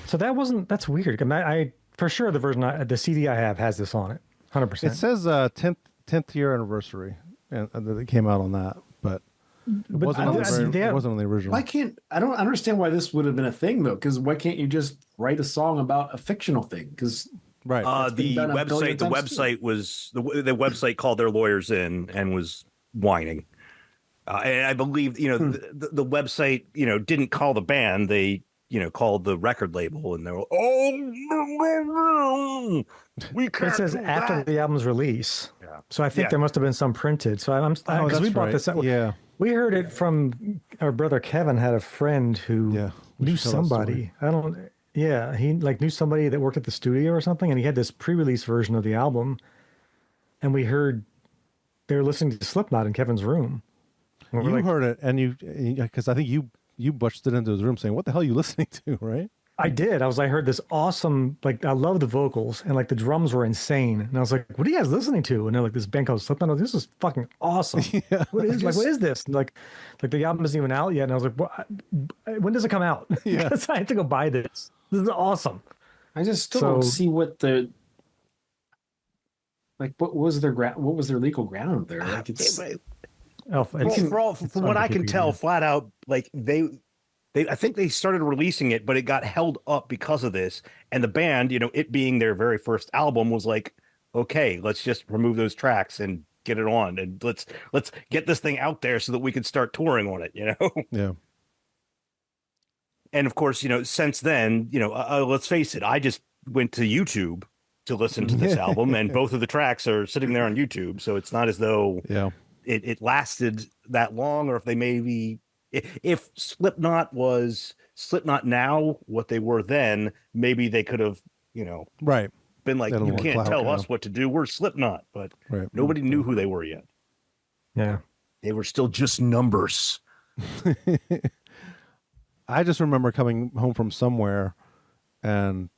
So that's weird. I for sure the CD I have has this on it. 100%.
It says 10th year anniversary, and that it came out on that, but it wasn't, on it wasn't on the original.
I don't understand why this would have been a thing though, because why can't you just write a song about a fictional thing? Because
Right.
The website was the website called their lawyers in and was whining. And I believe, the website, didn't call the band. They, called the record label, and they were, we can't.
It says
do
after
that.
the album's release.
Yeah.
So I think there must have been some printed. So because we brought this up.
Yeah.
We heard it from our brother Kevin had a friend who knew somebody. He knew somebody that worked at the studio or something, and he had this pre-release version of the album, and we heard they were listening to Slipknot in Kevin's room. And
You heard it, and because I think you busted into his room saying, "What the hell are you listening to?" Right?
I did. I heard this awesome, I love the vocals, and the drums were insane. And I was like, "What are you guys listening to?" And they're like, "This band called Slipknot." I was like, this is fucking awesome. What is this? And the album isn't even out yet. And I was like, when does it come out?
Yeah.
Because I have to go buy this. This is awesome.
I just still don't see what the what was their legal ground there?
From what I can tell, flat out, I think they started releasing it, but it got held up because of this. And the band, it being their very first album, was like, okay, let's just remove those tracks and get it on, and let's get this thing out there so that we can start touring on it.
Yeah.
And of course, since then, let's face it, I just went to YouTube to listen to this album, and both of the tracks are sitting there on YouTube. So it's not as though it lasted that long, or if they maybe, if Slipknot was Slipknot now, what they were then, maybe they could have,
right,
been like, you can't tell us what to do. We're Slipknot, but nobody knew who they were yet.
Yeah.
They were still just numbers.
I just remember coming home from somewhere, and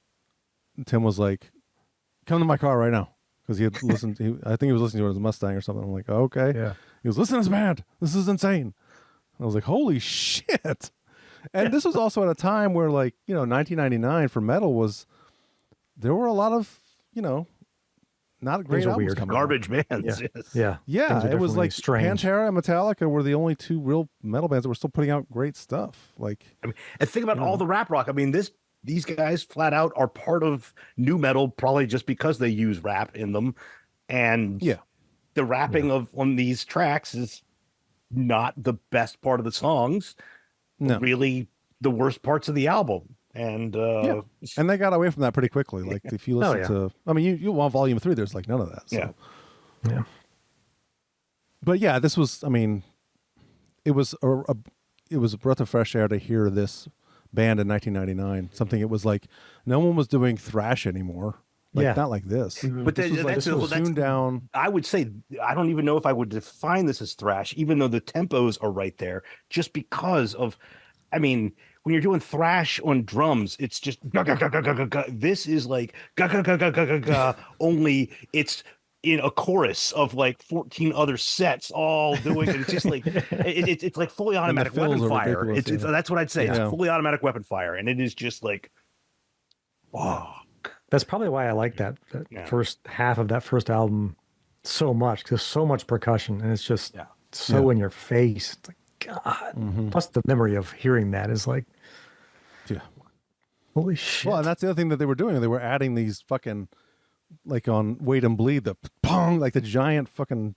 Tim was like, "Come to my car right now," because he had listened. I think he was listening to it as a Mustang or something. I'm like, "Okay."
Yeah.
He was listening to this band. This is insane. I was like, "Holy shit!" And this was also at a time where, 1999 for metal was, there were a lot of, not great
Things are
albums
weird.
coming
Garbage
out.
bands.
Yeah.
Yes.
Yeah.
Yeah,
Things are
it was
definitely
like
strange.
Pantera and Metallica were the only two real metal bands that were still putting out great stuff.
And think about all the rap rock. These guys flat out are part of new metal, probably just because they use rap in them. And the rapping on these tracks is not the best part of the songs.
No.
Really the worst parts of the album. And
and they got away from that pretty quickly. Like if you listen to, you want Volume 3, there's none of that. So.
Yeah.
But yeah, this was, it was a breath of fresh air to hear this band in 1999. Something it was like no one was doing thrash anymore. Not like this.
But
this was tuned down.
I would say, I don't even know if I would define this as thrash, even though the tempos are right there, just because of, when you're doing thrash on drums, it's just ga, ga, ga, ga, ga, ga, ga. This is like ga, ga, ga, ga, ga, ga, ga, only it's in a chorus of 14 other sets all doing it. It's just like it's like fully automatic weapon fire. It's that's what I'd say. It's fully automatic weapon fire, and it is just like, wow.
That's probably why I like that first half of that first album so much, because so much percussion, and it's just so in your face. It's like, God. Plus the memory of hearing that is like, holy shit.
Well, and that's the other thing that they were doing. They were adding these fucking, on Wait and Bleed, the pong, the giant fucking,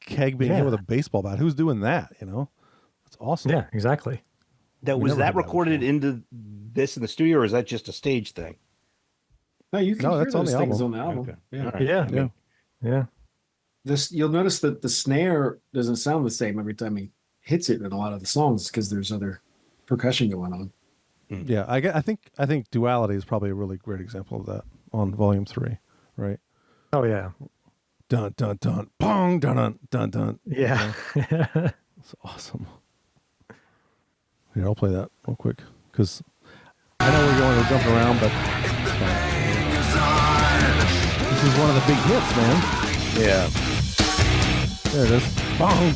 keg being hit with a baseball bat. Who's doing that? It's awesome.
Yeah, exactly.
Was that recorded into this in the studio, or is that just a stage thing?
No, you can hear
that's on
those
the
things
album.
on the album.
Okay.
Yeah.
Right.
Yeah.
You'll notice that the snare doesn't sound the same every time he hits it in a lot of the songs, because there's other percussion going on.
Yeah, I think Duality is probably a really great example of that on Volume 3, right?
Oh yeah.
Dun dun dun, pong, dun dun dun dun.
Yeah.
It's awesome. Here, I'll play that real quick because I know we're going to jump around, but this is one of the big hits, man.
Yeah.
There it is. Bong.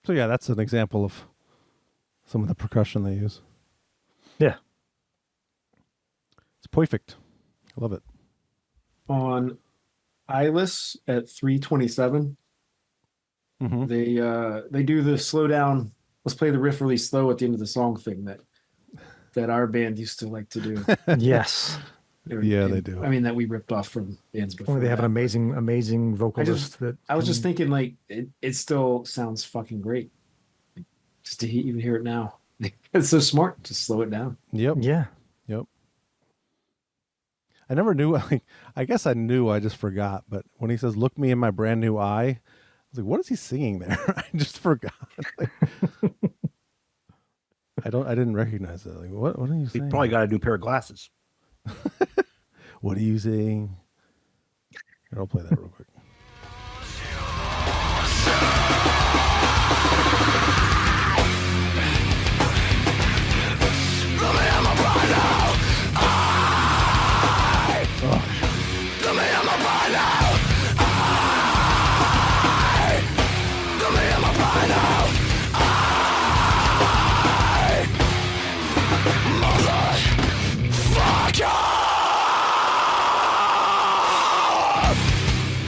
So yeah, that's an example of some of the percussion they use.
Yeah.
It's perfect. I love it.
On Eyeless at 3:27, they do the slow down. Let's play the riff really slow at the end of the song thing that our band used to like to do.
Yes.
They do.
I mean, that we ripped off from bands before.
Only they have
that.
an amazing vocalist.
I was just thinking, like, it still sounds fucking great. Just to even hear it now. It's so smart to slow it down.
Yep.
Yeah.
Yep. I never knew. I guess I knew. I just forgot. But when he says, "Look me in my brand new eye," I was like, "What is he singing there?" I just forgot. I didn't recognize that. Like, what are you saying?
He probably got a new pair of glasses.
What are you saying? Here, I'll play that real quick.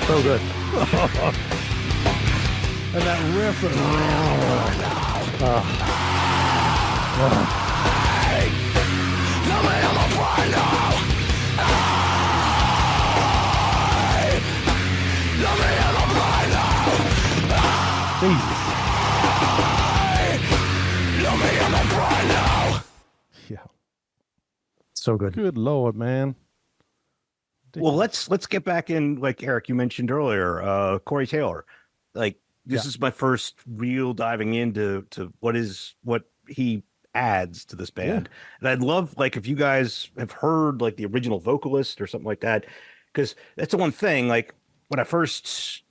So good.
And that riff. Jesus. Yeah.
So good.
Good Lord, man.
Well, let's get back in, like Eric, you mentioned earlier, Corey Taylor. Like, this is my first real diving into what he adds to this band. And I'd love, like, if you guys have heard like the original vocalist or something like that, because that's the one thing. Like, when I first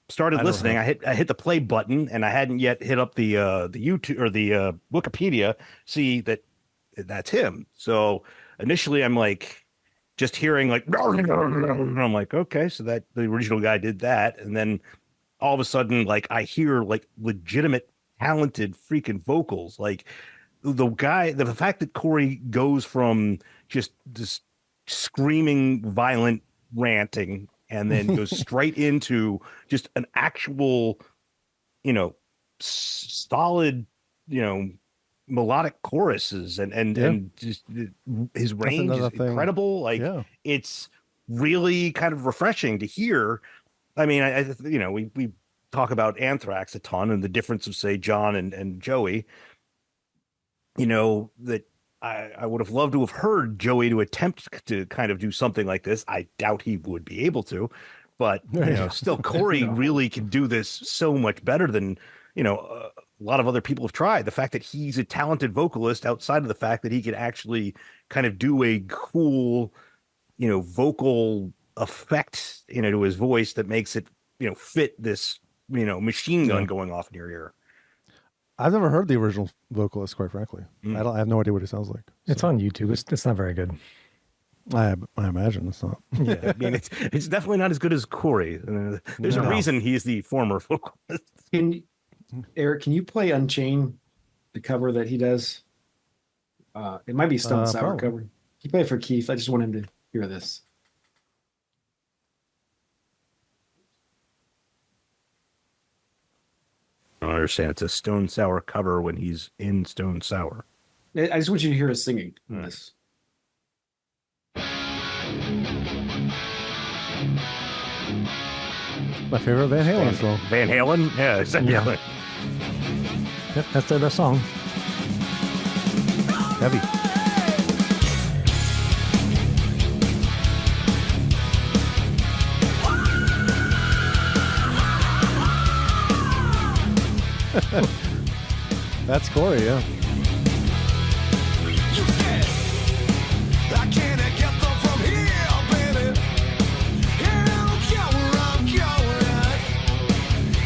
started listening, I hit the play button, and I hadn't yet hit up the YouTube or the Wikipedia, see that that's him. So initially I'm like, just hearing like, I'm like, okay, so that the original guy did that. And then all of a sudden, like, I hear like legitimate, talented freaking vocals. Like, the fact that Corey goes from just this screaming, violent ranting and then goes straight into just an actual, solid, melodic choruses and just his range is incredible. Like, it's really kind of refreshing to hear. I mean, we talk about Anthrax a ton and the difference of, say, John and Joey. That I would have loved to have heard Joey to attempt to kind of do something like this. I doubt he would be able to, but still, Corey really can do this so much better than a lot of other people have tried. The fact that he's a talented vocalist, outside of the fact that he can actually kind of do a cool, vocal effect, to his voice that makes it, fit this, machine gun going off in your ear.
I've never heard the original vocalist, quite frankly. I have no idea what he sounds like. So.
It's on YouTube. It's not very good.
I imagine it's not.
Yeah, I mean, it's definitely not as good as Corey. There's a reason he's the former vocalist.
Eric, can you play Unchained, the cover that he does? It might be Stone Sour cover. Can you play it for Keith? I just want him to hear this.
I don't understand. It's a Stone Sour cover when he's in Stone Sour.
I just want you to hear us singing this.
My favorite Van Halen song.
Van Halen? Yeah, exactly.
Yeah. Yep, that's their best song.
Heavy. That's Corey, yeah.
You said, I can't get them from here, baby. I don't care where I'm going.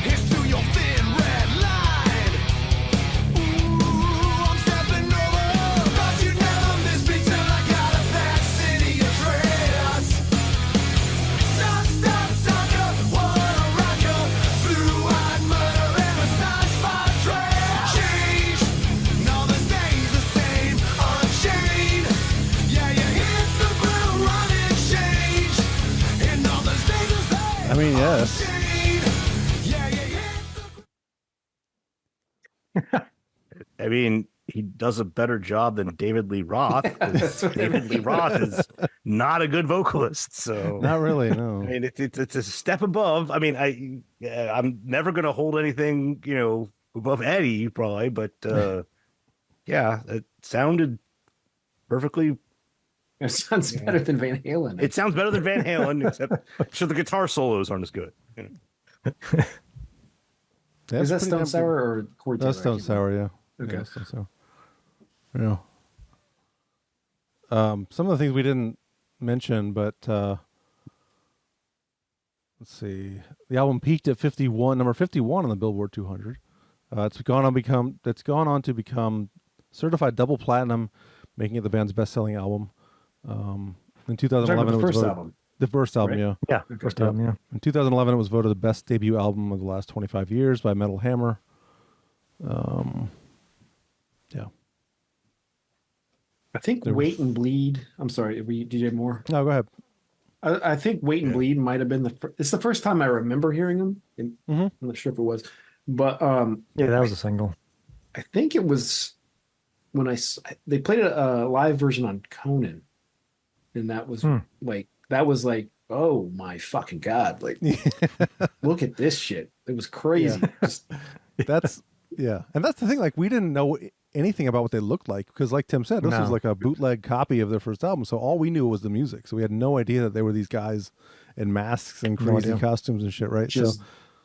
It's to your thin red line. Ooh, I'm stepping over. But you never miss me till I got a fat city address. Non-stop sucker, what a rocker. Blue-eyed murder and a size 5
I mean, yes.
I mean, he does a better job than David Lee Roth. 'Cause David Lee Roth is not a good vocalist, so
Not really, no.
I mean, it's a step above. I mean, I'm never going to hold anything, above Eddie probably, but yeah, it sounded perfectly.
It sounds better than Van Halen.
It sounds better than Van Halen, except I'm sure the guitar solos aren't as good.
Is that Stone Sour or Corey Taylor?
That's Stone Sour, yeah.
Okay.
Yeah, Stone Sour. Yeah. Some of the things we didn't mention, but let's see. The album peaked at number 51 on the Billboard 200. It's gone on to become certified double platinum, making it the band's best-selling album. In 2011,
the
it was
first
voted,
album.
The first album,
Right?
yeah.
Yeah, first album, yeah.
In 2011, it was voted the best debut album of the last 25 years by Metal Hammer. Yeah.
I think Wait and Bleed. I'm sorry, did you have more?
No, go ahead.
I think Wait and Bleed might have been it's the first time I remember hearing them. I'm not sure if it was, but
yeah, that was a single.
I think it was when they played a live version on Conan, and that was like, oh my fucking god, like look at this shit. It was crazy.
Yeah. And that's the thing, like we didn't know anything about what they looked like because like Tim said, this was like a bootleg copy of their first album, so all we knew was the music, so we had no idea that they were these guys in masks and crazy costumes and shit, right? So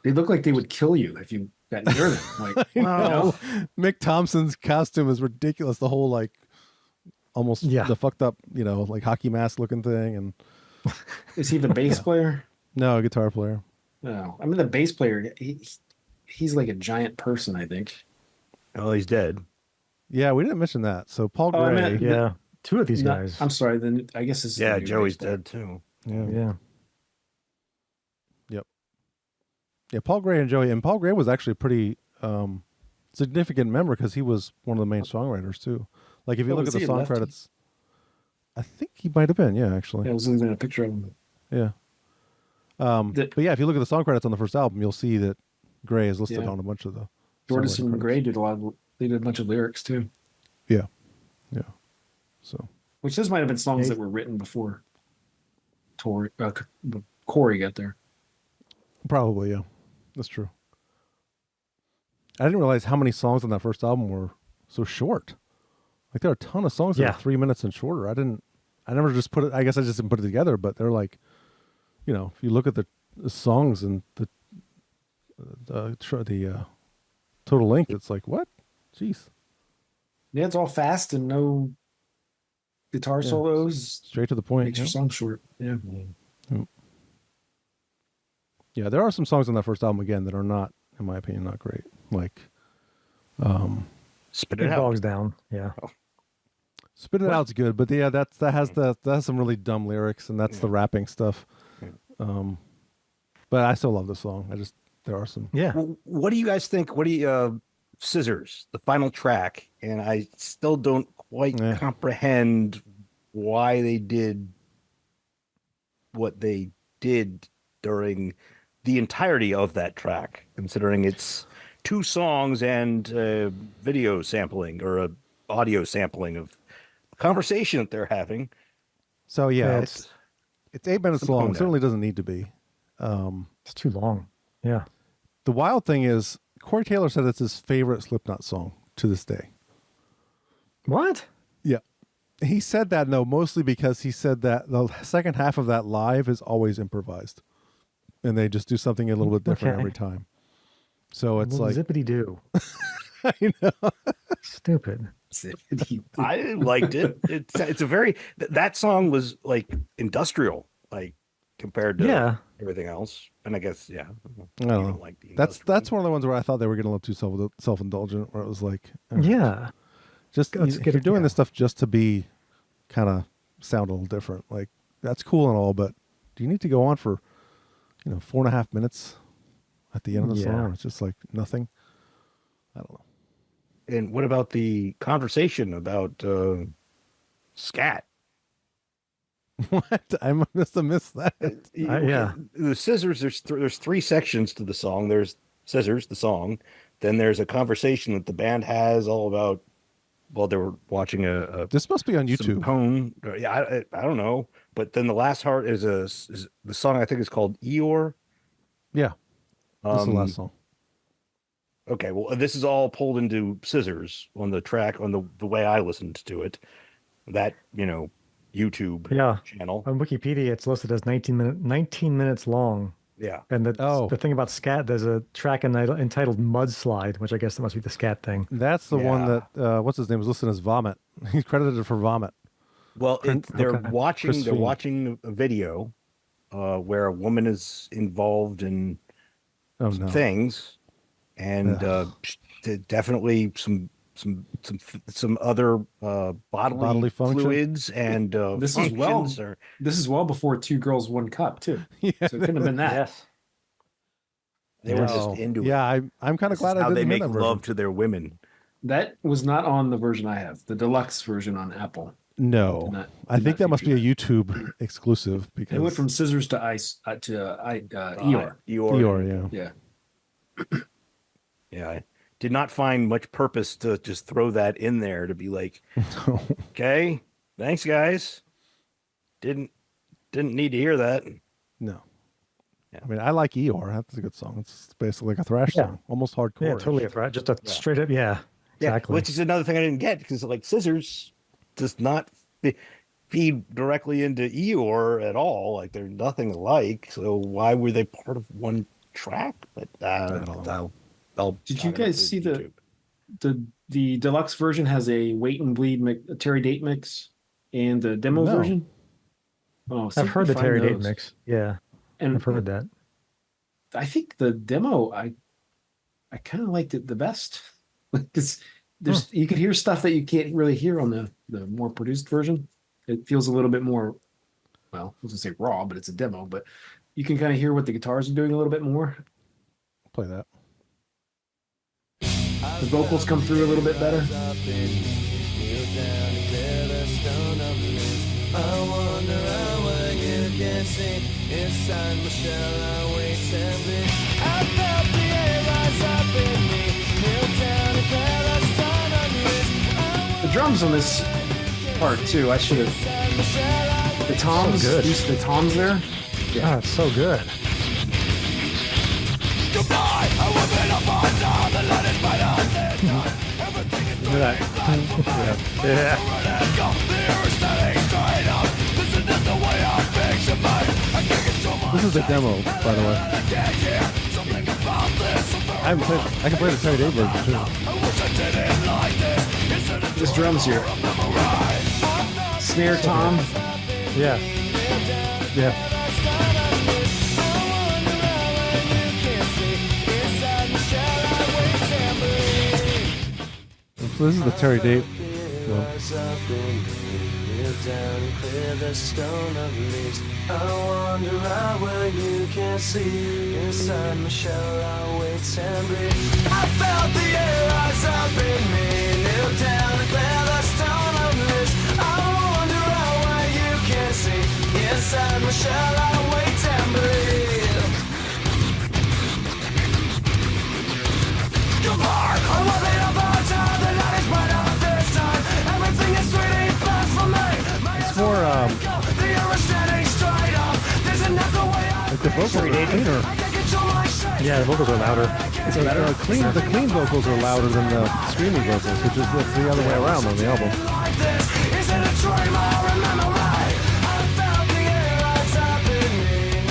they look like they would kill you if you got near them. Like, wow.
Mick Thompson's costume is ridiculous, the whole like almost the fucked up, like hockey mask looking thing. And
is he the bass player?
No, a guitar player.
No, I mean the bass player. He's like a giant person, I think.
Oh, he's dead.
Yeah, we didn't mention that. So Paul Gray.
Two of these guys.
I'm sorry. Then I guess it's
Joey's dead too.
Yeah. Yep. Yeah, Paul Gray and Joey, and Paul Gray was actually a pretty significant member because he was one of the main songwriters too. Like if you look at the song credits, I think he might have been. Yeah, actually.
Yeah, I was looking at a picture of him.
Yeah. But yeah, if you look at the song credits on the first album, you'll see that Gray is listed on a bunch of the.
Jordison and Gray did they did a bunch of lyrics too.
Yeah. So.
Which this might have been songs that were written before Corey got there.
Probably, yeah. That's true. I didn't realize how many songs on that first album were so short. Like there are a ton of songs that are 3 minutes and shorter. I never just put it, I guess I just didn't put it together, but they're like, if you look at the songs and the total length, it's like, what? Jeez.
Yeah, it's all fast and no guitar solos.
Straight to the point.
Makes your song short. Yeah.
Yeah, there are some songs on that first album again that are not, in my opinion, not great. Like,
Spit It Out.
Bogs Down. Yeah.
Spit It Out's good, but yeah, that has some really dumb lyrics, and that's the rapping stuff. But I still love the song. There are some.
Yeah.
Well, what do you guys think? What do you Scissors, the final track, and I still don't quite comprehend why they did what they did during the entirety of that track, considering it's 2 songs and video sampling or a audio sampling of a conversation that they're having.
So yeah, it's 8 minutes long. It certainly doesn't need to be.
It's too long. Yeah.
The wild thing is, Corey Taylor said it's his favorite Slipknot song to this day.
What?
Yeah. He said that, mostly because he said that the second half of that live is always improvised. And they just do something a little bit different every time. So it's like
zippity do.
I know.
Stupid.
I liked it. It's a very that song was like industrial, like compared to everything else. And I guess I don't like the
that's one of the ones where I thought they were getting a little too self-indulgent, where it was like just you're doing this stuff just to be kind of sound a little different. Like that's cool and all, but do you need to go on for 4.5 minutes at the end of the song? It's just like nothing. I don't know.
And what about the conversation about scat?
What? I must have missed that.
Yeah.
The scissors. There's three sections to the song. There's scissors, the song. Then there's a conversation that the band has all about. Well, they were watching a
This must be on YouTube.
Poem. Yeah, I don't know. But then the last part is the song I think is called Eeyore.
Yeah. This is the last song.
Okay, well, this is all pulled into scissors on the track on the way I listened to it. That YouTube channel.
On Wikipedia, it's listed as 19 minutes long.
Yeah.
And the thing about scat, there's a track entitled Mudslide, which I guess that must be the scat thing.
That's the one that what's his name was listed as Vomit. He's credited for Vomit.
Well, they're watching a video where a woman is involved in some things, and definitely some other bodily fluids and
this is well before Two Girls One Cup too. Yeah, so it couldn't have been that.
Yes.
They were just into it.
Yeah, I'm kind of glad I
didn't. How they make love to their women.
That was not on the version I have, the deluxe version on Apple.
No, I think that must be a YouTube exclusive because
it went from scissors to Eeyore.
Eeyore, yeah.
Yeah, I did not find much purpose to just throw that in there to be like, okay, thanks guys. Didn't need to hear that.
No. Yeah. I mean, I like Eeyore. That's a good song. It's basically like a thrash song, almost hardcore.
Yeah, totally a thrash. Just a straight up, exactly.
Which is another thing I didn't get because like scissors does not feed directly into Eeyore at all. Like they're nothing alike. So why were they part of one track? But
did you guys see the deluxe version has a Wait and Bleed a Terry Date mix and the demo version? Oh,
I've heard the Terry Date mix. Yeah, and I've heard that.
I think the demo I kind of liked it the best because you could hear stuff that you can't really hear on the more produced version. It feels a little bit more, well, I was gonna say raw, but it's a demo. But you can kind of hear what the guitars are doing a little bit more.
Play that.
The vocals come through a little bit better. The drums on this part too, I should have. The toms,
so good.
The toms there.
Yeah, it's so good. Look at that.
This is the demo, by the way. I can play the Terry Date version too.
This drums here. Snare tom.
Yeah.
So this is the Terry Date one. It's more like the vocals are cleaner.
Yeah, the vocals are louder.
It's the clean vocals are louder than the screaming vocals, which is it's the other way around on the album.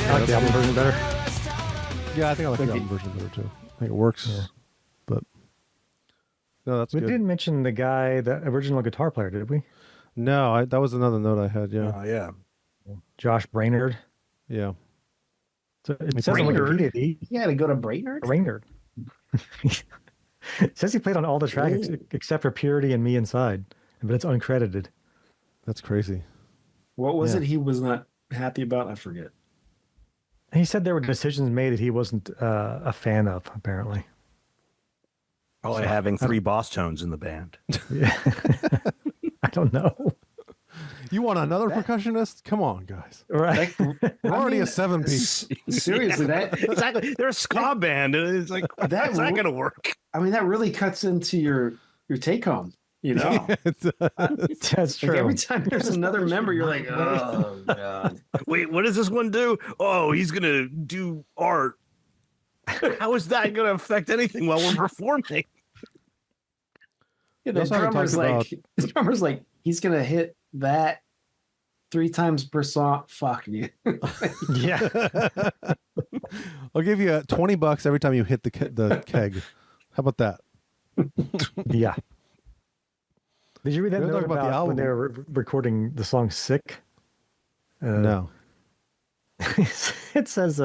I like the album version better.
Yeah, I think I like the album version better too. I think it works, but no, that's
We
good.
didn't mention the guy, the original guitar player, did we?
No, that was another note I had. Yeah.
Oh yeah.
Josh Brainerd.
Yeah.
So it says on Wikipedia.
Yeah, to go to Brainerd.
Brainerd. It says he played on all the tracks except for Purity and Me Inside, but it's uncredited.
That's crazy.
What was it he was not happy about? I forget.
He said there were decisions made that he wasn't a fan of, apparently.
Probably having three boss tones in the band.
Yeah. I don't know.
You want another percussionist? Come on, guys.
Right.
We're already a 7-piece.
Seriously, that
Exactly. They're a ska band. It's like, that's not going to work.
I mean, that really cuts into your take home. You know,
That's true.
Like every time there's another member, you're like, oh god.
Wait, what does this one do? Oh, he's going to do art. How is that going to affect anything while we're performing?
Yeah, the drummer's like, he's gonna hit that 3 times per song. Fuck you.
Yeah.
I'll give you $20 every time you hit the keg. How about that?
Yeah. Did you read that
We're
note
talking about the
about
album.
when they were recording the song "Sick"?
No.
It says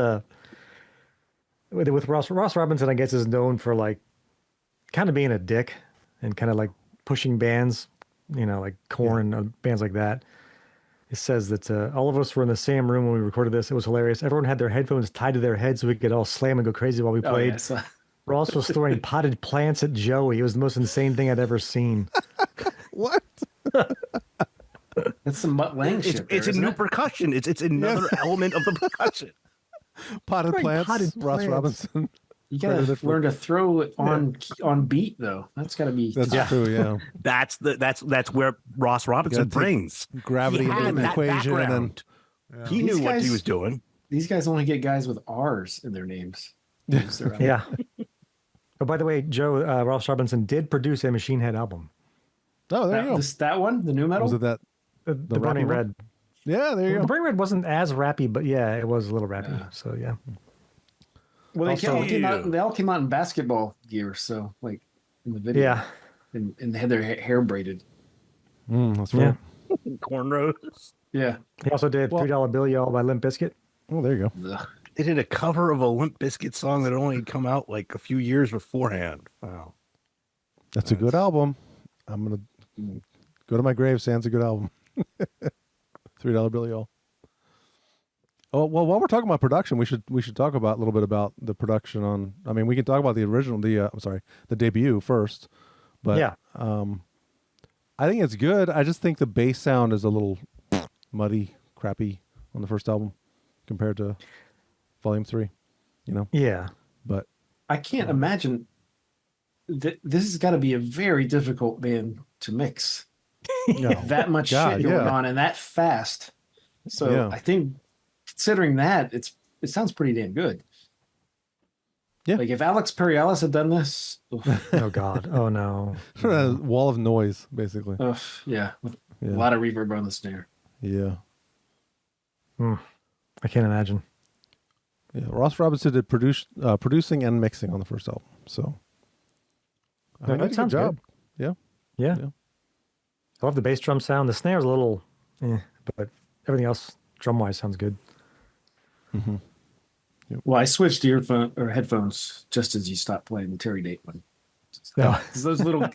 with Ross Robinson, I guess, is known for like kind of being a dick and kind of like pushing bands, you know, like Korn and bands like that. It says that all of us were in the same room when we recorded this. It was hilarious. Everyone had their headphones tied to their heads so we could all slam and go crazy while we played. Ross was throwing potted plants at Joey. It was the most insane thing I'd ever seen.
What?
That's some Mutt Lang shit.
It's a new percussion. It's another element of the percussion.
Potted plants. Ross
plants.
Robinson.
You gotta learn to throw it on beat though. That's gotta be.
That's true. Yeah.
That's where Ross Robinson brings
gravity into the equation, and
then he knew what he was doing.
These guys only get guys with R's in their names.
Yeah. Oh, by the way, Joe, Ross Robinson did produce a Machine Head album.
Oh, there you go.
That one, the new metal.
Was it that?
The Burning Red.
Yeah, there you
The
go.
Burning Red wasn't as rappy, but yeah, it was a little rappy. So yeah.
Well, they
Also-
all came out in basketball gear, so like in the video.
Yeah.
And they had their hair braided.
That's right.
Yeah.
Cornrows.
Yeah.
He also did $3 Bill Y'all by Limp Bizkit.
Oh, there you go.
Ugh.
They did a cover of a Limp Bizkit song that only had come out like a few years beforehand. Wow.
That's a good album. I'm gonna go to my grave saying it's a good album. $3 Bill Y'all. Oh well, while we're talking about production, we should talk about a little bit about the production on. I mean, we can talk about the original, the debut first. But
Yeah.
I think it's good. I just think the bass sound is a little muddy, crappy on the first album compared to Volume 3. You know.
Yeah.
But
I can't imagine that this has got to be a very difficult band to mix. That much shit going on and that fast. So I think considering that, it sounds pretty damn good.
Yeah.
Like if Alex Perialis had done this.
Oh God. Oh no.
Wall of noise, basically.
Yeah. With a lot of reverb on the snare.
Yeah.
I can't imagine.
Yeah. Ross Robinson did producing and mixing on the first album. So
That sounds
good.
Yeah.
Yeah.
I love the bass drum sound. The snare's a little, but everything else drum wise sounds good.
Mm-hmm.
Yep. Well, I switched to headphones just as you stopped playing the Terry Date one.
No.
Those little,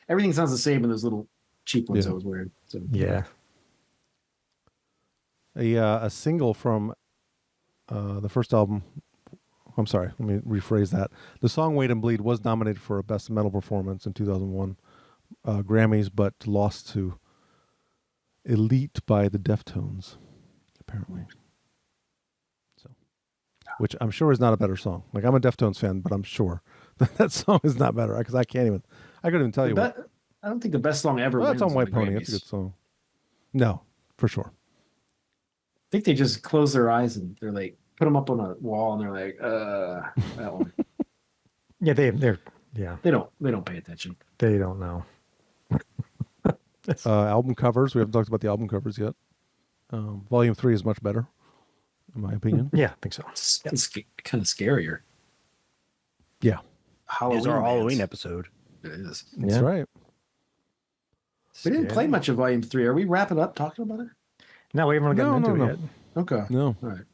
everything sounds the same in those little cheap ones I was wearing. So.
Yeah.
A single from the first album. I'm sorry, let me rephrase that. The song "Wait and Bleed" was nominated for a Best Metal Performance in 2001 Grammys, but lost to "Elite" by the Deftones, apparently. So, which I'm sure is not a better song. Like, I'm a Deftones fan, but I'm sure that song is not better because I couldn't even tell you what.
I don't think the best song ever.
Well, that's
wins
on White
the
Pony.
Grammys.
It's a good song. No, for sure.
I think they just close their eyes and they're like, put them up on a wall and they're like, that one.
Yeah, they're
They don't pay attention.
They don't know.
Album covers. We haven't talked about the album covers yet. Volume 3 is much better, in my opinion.
Yeah, I think so.
It's kind of scarier.
Yeah.
Halloween
It's our
bands.
Halloween episode.
It is.
That's right.
We didn't play much of Volume 3. Are we wrapping up talking about it?
No, we haven't gotten into it yet.
Okay.
No.
All right.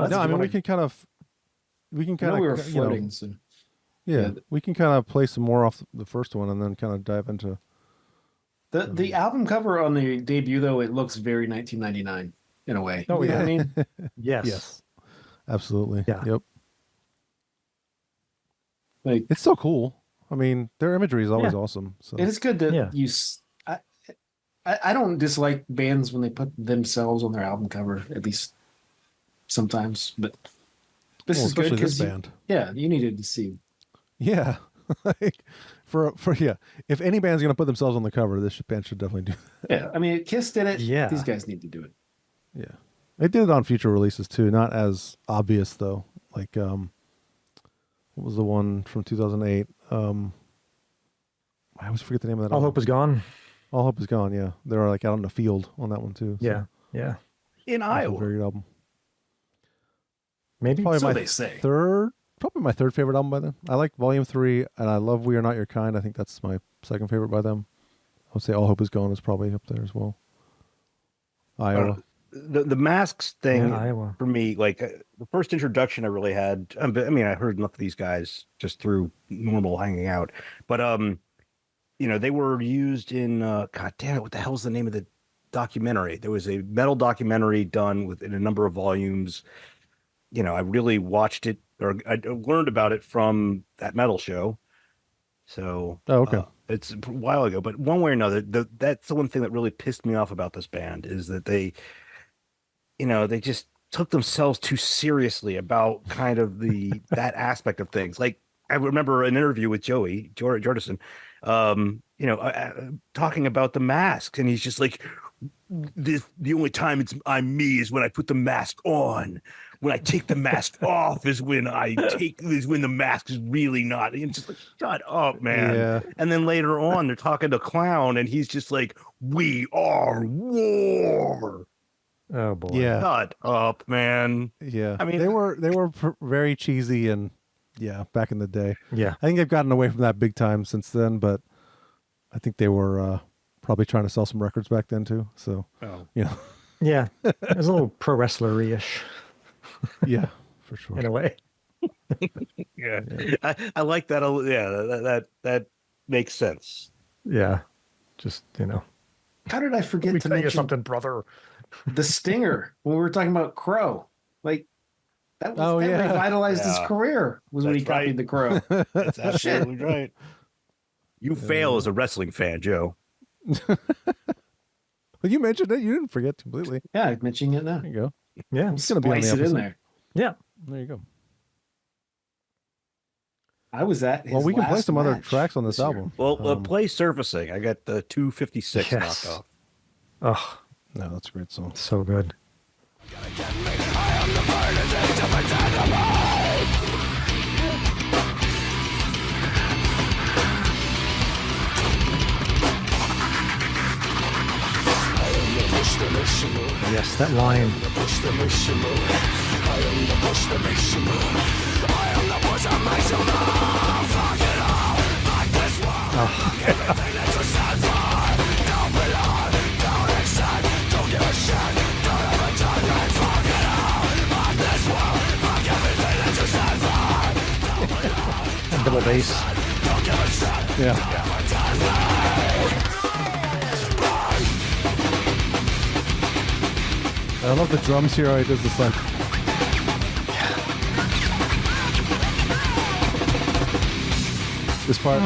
No, I mean, we can kind of
we were floating. So.
Yeah, we can kind of play some more off the first one and then kind of dive into
The album cover on the debut, though, it looks very 1999 in a way.
Oh,
You know
yeah.
what I mean?
Yes.
Absolutely.
Yeah.
Yep.
Like
It's so cool. I mean, their imagery is always awesome. So
it is good that
Yeah.
you. I don't dislike bands when they put themselves on their album cover, at least sometimes. But this is good
especially this
because
band.
you needed to see.
Yeah, like for if any band's gonna put themselves on the cover, this band should definitely do that.
Yeah, I mean, Kiss did it.
Yeah.
These guys need to do it.
Yeah, they did it on future releases too. Not as obvious though. Like what was the one from 2008? I always forget the name of that.
All
album.
Hope Is Gone.
All Hope Is Gone. Yeah, they were like out in the field on that one too. So
Yeah.
In
that's a
Iowa.
very good album.
Maybe.
Probably
So
my
they say.
probably my third favorite album by them. I like Volume 3, and I love We Are Not Your Kind. I think that's my second favorite by them. I would say All Hope Is Gone is probably up there as well. Iowa.
The Masks thing
Yeah, Iowa.
for me, like the first introduction I really had. I mean, I heard enough of these guys just through normal hanging out, but they were used in. God damn it! What the hell's the name of the documentary? There was a metal documentary done in a number of volumes. I really watched it, or I learned about it from that metal show. So,
okay.
It's a while ago, but one way or another, that's the one thing that really pissed me off about this band is that they just took themselves too seriously about kind of that aspect of things. Like I remember an interview with Joey Jordison, talking about the masks, and he's just like, the only time I'm me is when I put the mask on. When I take the mask off is when the mask is really not. And it's just like, shut up, man.
Yeah.
And then later on, they're talking to Clown, and he's just like, "We are war."
Oh boy.
Yeah.
Shut up, man.
Yeah.
I mean,
they were very cheesy and back in the day.
Yeah.
I think they've gotten away from that big time since then, but I think they were probably trying to sell some records back then too. So,
Yeah. It was a little pro wrestler-ish
yeah, for sure.
in a way.
yeah. I like that. Yeah, that makes sense.
Yeah. Just,
How did I forget
let me
to
tell you
mention
something, brother.
the Stinger when we were talking about Crow? Like that revitalized his
Yeah.
careed was when he
That's right.
copied the Crow.
That's absolutely right. You fail as a wrestling fan, Joe.
Well, you mentioned it. You didn't forget completely.
Yeah, I'm mentioning it now.
There you go.
Yeah.
It's going to be on the
Splice it
episode.
in there.
Yeah.
There you go.
I was at his
Well, we can play
last
some other
match
tracks on this
year.
album.
Well, play Surfacing. I got the 256
Yes.
knocked off.
Oh,
No, that's a great song.
so good. Yes, that line. Double bass.
Yeah. I love the drums here. How he does this like. This part.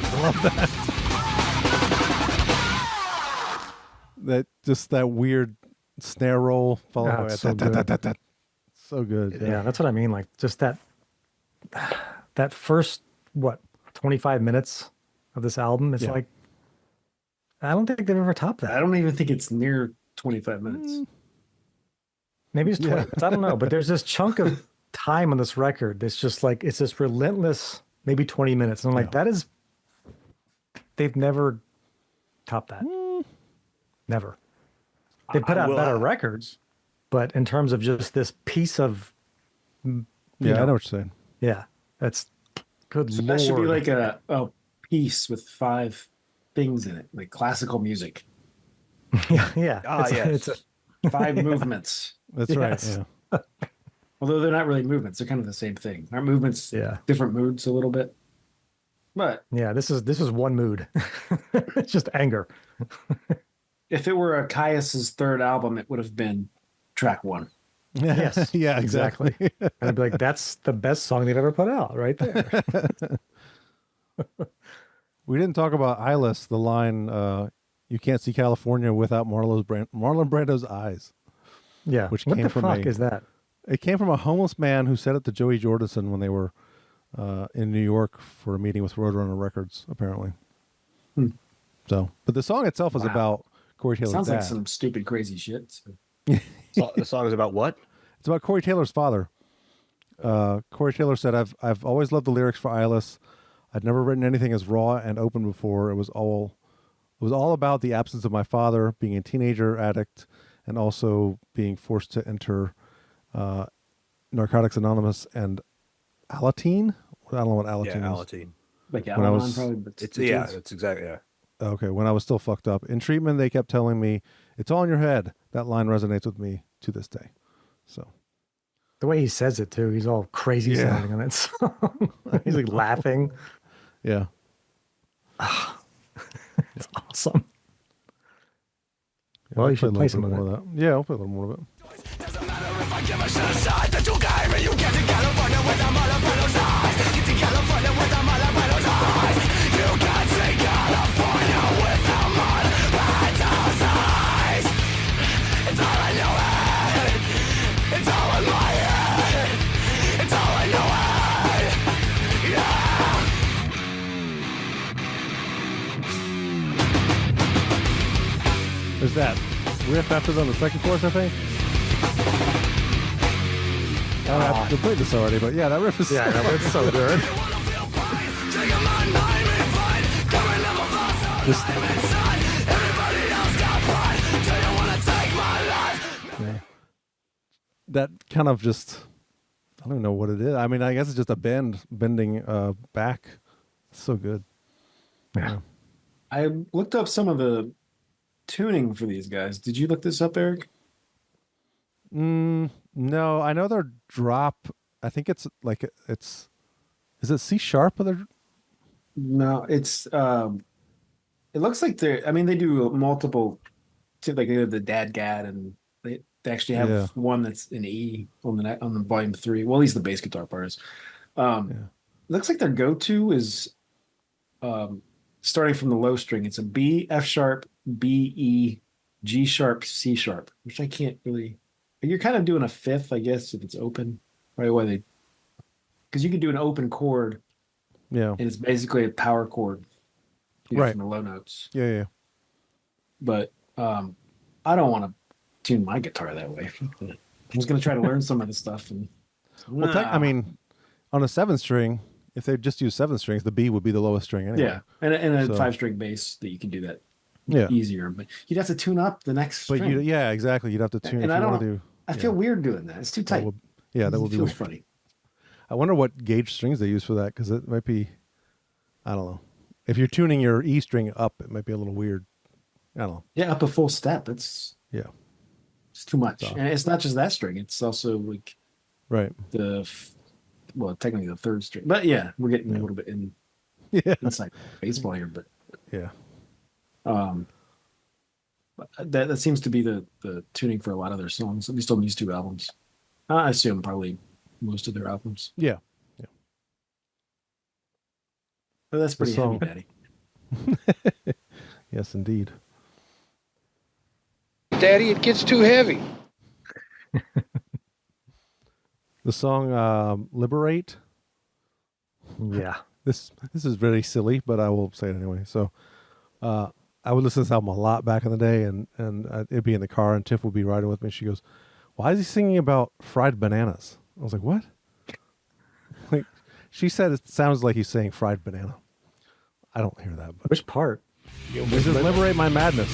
I love that. That weird snare roll followed by
it's so
that. So good.
Yeah, that's what I mean. Like just that first 25 minutes of this album. It's like I don't think they've ever topped that.
I don't even think it's near 25 minutes.
Maybe it's 20 minutes. I don't know. But there's this chunk of time on this record. It's just like it's this relentless, maybe 20 minutes. And I'm like, they've never topped that. Never. They put out better records, but in terms of just this piece of
I know what you're saying.
Yeah, that's good.
So
Lord.
that should be like a piece with 5 things in it, like classical music.
yeah. It's a
5 movements.
That's
Yes.
right. Yeah.
Although they're not really movements, they're kind of the same thing. Aren't movements different moods a little bit? But
yeah, this is one mood. It's just anger.
if it were a Caius's third album, it would have been track 1.
Yes.
Yeah, exactly.
And I'd be like, that's the best song they've ever put out, right there.
We didn't talk about Eyeless, the line, you can't see California without Marlon Brando's eyes.
Yeah.
Which
what
came
the
from
fuck is that?
It came from a homeless man who said it to Joey Jordison when they were in New York for a meeting with Roadrunner Records, apparently. So, but the song itself is about Corey Taylor's
Sounds
dad.
like some stupid, crazy shit.
So the song is about what?
It's about Corey Taylor's father. Corey Taylor said, I've always loved the lyrics for Eyeless. I'd never written anything as raw and open before. It was all about the absence of my father, being a teenager addict, and also being forced to enter Narcotics Anonymous and Alateen. I don't know what Alateen is.
Alateen.
Like
When I was-
Al-Anon, probably. But
It's exactly, yeah.
Okay, when I was still fucked up. In treatment, they kept telling me, it's all in your head. That line resonates with me to this day. So
The way he says it, too. He's all crazy sounding on that song. He's like laughing.
yeah.
It's awesome.
Yeah,
Well,
I'll
you should
a
play
little
some
bit
of
more
that.
of that. Yeah, I'll play a little more of it.
Doesn't matter if I give a shit aside that you gave me. You get to California with a Malapero's eyes. Get to California with a Malapero's eyes. You can't see California without Malapero's eyes. It's all in your head. It's all in my head. It's all in your head. Yeah.
There's that riff after the second chorus, I think. We played this already, but yeah, that riff is
Yeah, no, it's so good.
just that kind of just, I don't even know what it is. I mean, I guess it's just a bending back. It's so good.
Yeah.
I looked up some of the tuning for these guys. Did you look this up, Eric?
No, I know their drop. I think it's like is it C sharp?
No, it's it looks like they're, I mean, they do multiple, like they have the Dad Gad, and they actually have one that's in E on the volume 3. Well, at least the bass guitar part is. Looks like their go-to is starting from the low string. It's a B, F sharp, B, E, G sharp, C sharp, which I can't really. You're kind of doing a fifth, I guess, if it's open. Right? Why they? Because you could do an open chord.
Yeah.
And it's basically a power chord.
Right.
From the low notes.
Yeah.
But I don't want to tune my guitar that way. I was going to try to learn some of this stuff. And
well, I mean, on a 7-string, if they just use 7 strings, the B would be the lowest string anyway.
Yeah, and a 5-string bass that you can do that easier. But you'd have to tune up the next string.
But yeah, exactly. You'd have to tune.
And
if you want to do.
I feel weird doing that. It's too tight.
That would be
feels
weird.
funny.
I wonder what gauge strings they use for that, because it might be, I don't know. If you're tuning your E string up, it might be a little weird. I don't know.
Yeah, up a full step. It's too much. And it's not just that string. It's also like technically the 3rd string. But yeah, we're getting a little bit inside baseball here. But that seems to be the tuning for a lot of their songs, at least on these 2 albums. I assume probably most of their albums.
Yeah.
But that's pretty heavy, Daddy.
Yes, indeed.
Daddy, it gets too heavy.
The song "Liberate."
Yeah.
This is very silly, but I will say it anyway. So, I would listen to this album a lot back in the day, and it'd be in the car, and Tiff would be riding with me. She goes, "Why is he singing about fried bananas?" I was like, "What?" Like, she said it sounds like he's saying fried banana. I don't hear that. But
which part?
This is "Liberate My Madness."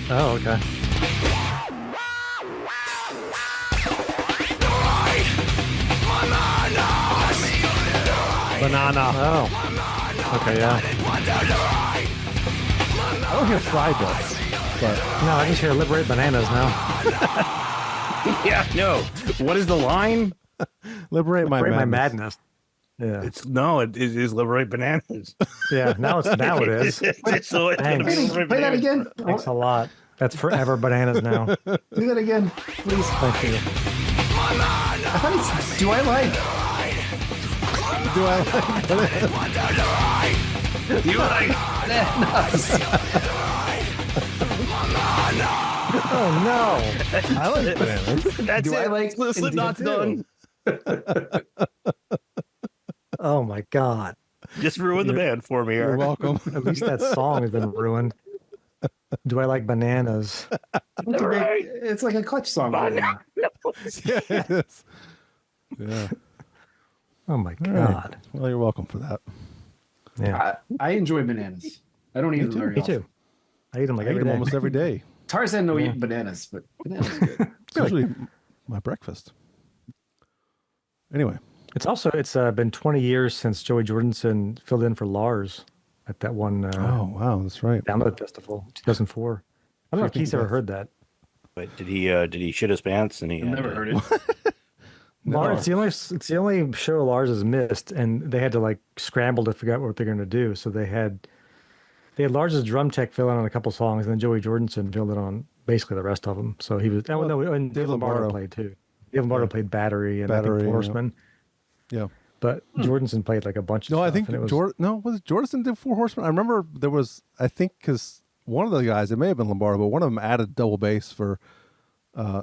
Oh, okay.
Banana.
Oh. Okay, yeah.
I don't hear fried though. But
no, I just hear "Liberate Bananas" now.
Yeah, no. What is the line?
Liberate my
madness. Yeah.
It is Liberate Bananas.
Yeah, now it is.
So it's gonna be Liberate
Play that
Bananas.
again.
Thanks a lot. That's forever bananas now.
Do that again, please.
Thank you.
I thought it's Do I Like?
Do I like
You like bananas?
Oh no!
I like bananas.
That's
Do
it.
I like
Slipknot's done.
Oh my god!
Just ruined the band for me,
You're
Eric.
welcome.
At least that song has been ruined. Do I like bananas?
It's like a Clutch song.
Yeah, it is. Yeah.
Oh my
All right.
god!
Well, you're welcome for that.
Yeah,
I enjoy bananas. I don't eat them very
me
often.
too. I eat them like
I eat
every
them
day.
almost every day.
Tarzan no eat bananas, but bananas are good.
It's usually my breakfast. Anyway,
It's been 20 years since Joey Jordison filled in for Lars at that one
oh wow, that's right.
Download Festival, 2004. I don't know if Keith's ever heard that.
But did he shit his pants? And he
I've never heard it.
Lars, it's the only show Lars has missed, and they had to like scramble to figure out what they're going to do. So they had Lars's drum tech fill in on a couple songs, and then Joey Jordison filled in on basically the rest of them. So he was. Oh no, and Dave Lombardo played too. Dave Lombardo played Battery and I think Four Horsemen.
Yeah.
But Jordison played like a bunch of
No,
stuff.
I think was it Jordison did Four Horsemen? I remember there was, I think, because one of the guys, it may have been Lombardo, but one of them added double bass for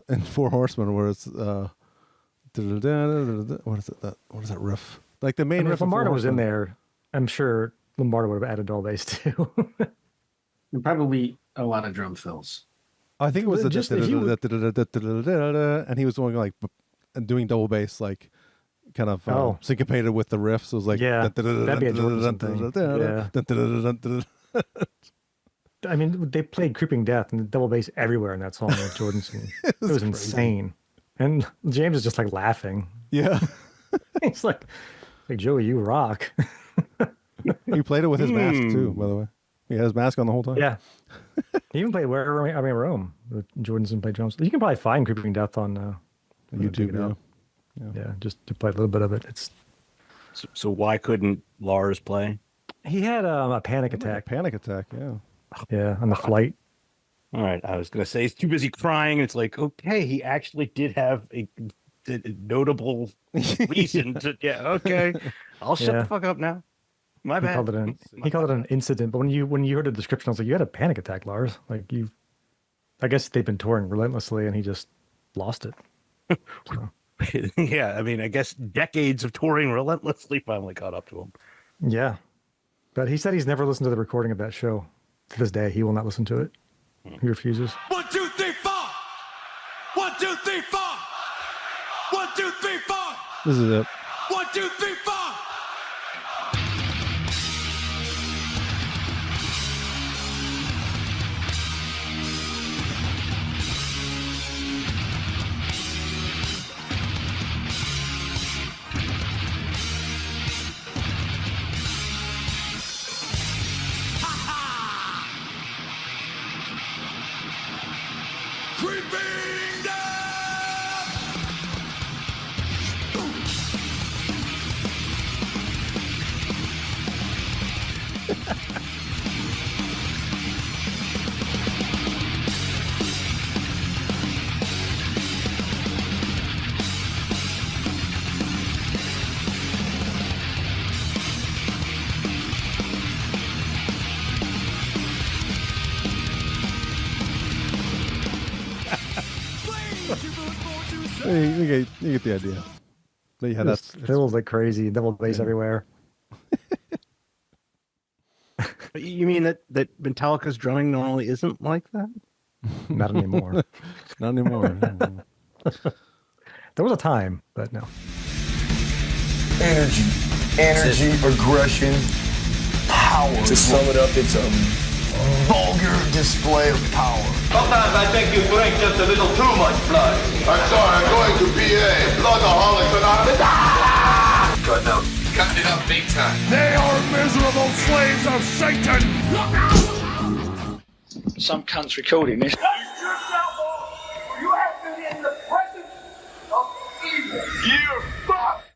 in Four Horsemen, where it's what is it? What is that riff? Like the main riff.
If Lombardo
of
was in there, I'm sure Lombardo would have added double bass too.
And probably a lot of drum fills.
I think it was
Just if you-
and he was going like and doing double bass like kind of syncopated with the riffs. So it was like
that'd be a Jordison thing. Yeah. I mean, they played Creeping Death and double bass everywhere in that song with Jordison. It was insane. And James is just like laughing.
Yeah.
He's like Joey, you rock.
He played it with his mask too, by the way. He had his mask on the whole time.
Yeah. He even played Wherever I May Roam. Jordison played drums. You can probably find Creeping Death on
YouTube.
Yeah, just to play a little bit of it. It's
So why couldn't Lars play?
he had a panic attack.
Panic attack, yeah.
Yeah, on the flight.
All right, I was going to say he's too busy crying. It's like, okay, he actually did have a notable reason to. Yeah, okay, I'll shut the fuck up now. My bad.
He called it an incident. But when you heard the description, I was like, you had a panic attack, Lars. Like I guess they've been touring relentlessly, and he just lost it. So.
Yeah, I mean, I guess decades of touring relentlessly finally caught up to him.
Yeah, but he said he's never listened to the recording of that show. To this day, he will not listen to it. He refuses.
1, 2, 3, 4. 1, 2, 3, 4. 1, 2, 3, 4.
This is it.
1, 2, 3, 4. Creeping down!
You get the idea. But yeah, that's
fills like crazy. Double bass everywhere.
But you mean that Metallica's drumming normally isn't like that?
Not anymore.
Not anymore.
There was a time, but no.
Energy, aggression, power. To sum it up, it's a vulgar display of power.
Sometimes I think you drink just a little too much blood.
I'm sorry, I'm going to BA, Bloodaholics Anonymous.
Cut out. Cutting it up big time.
They are miserable slaves of Satan!
Some cunt's recording this.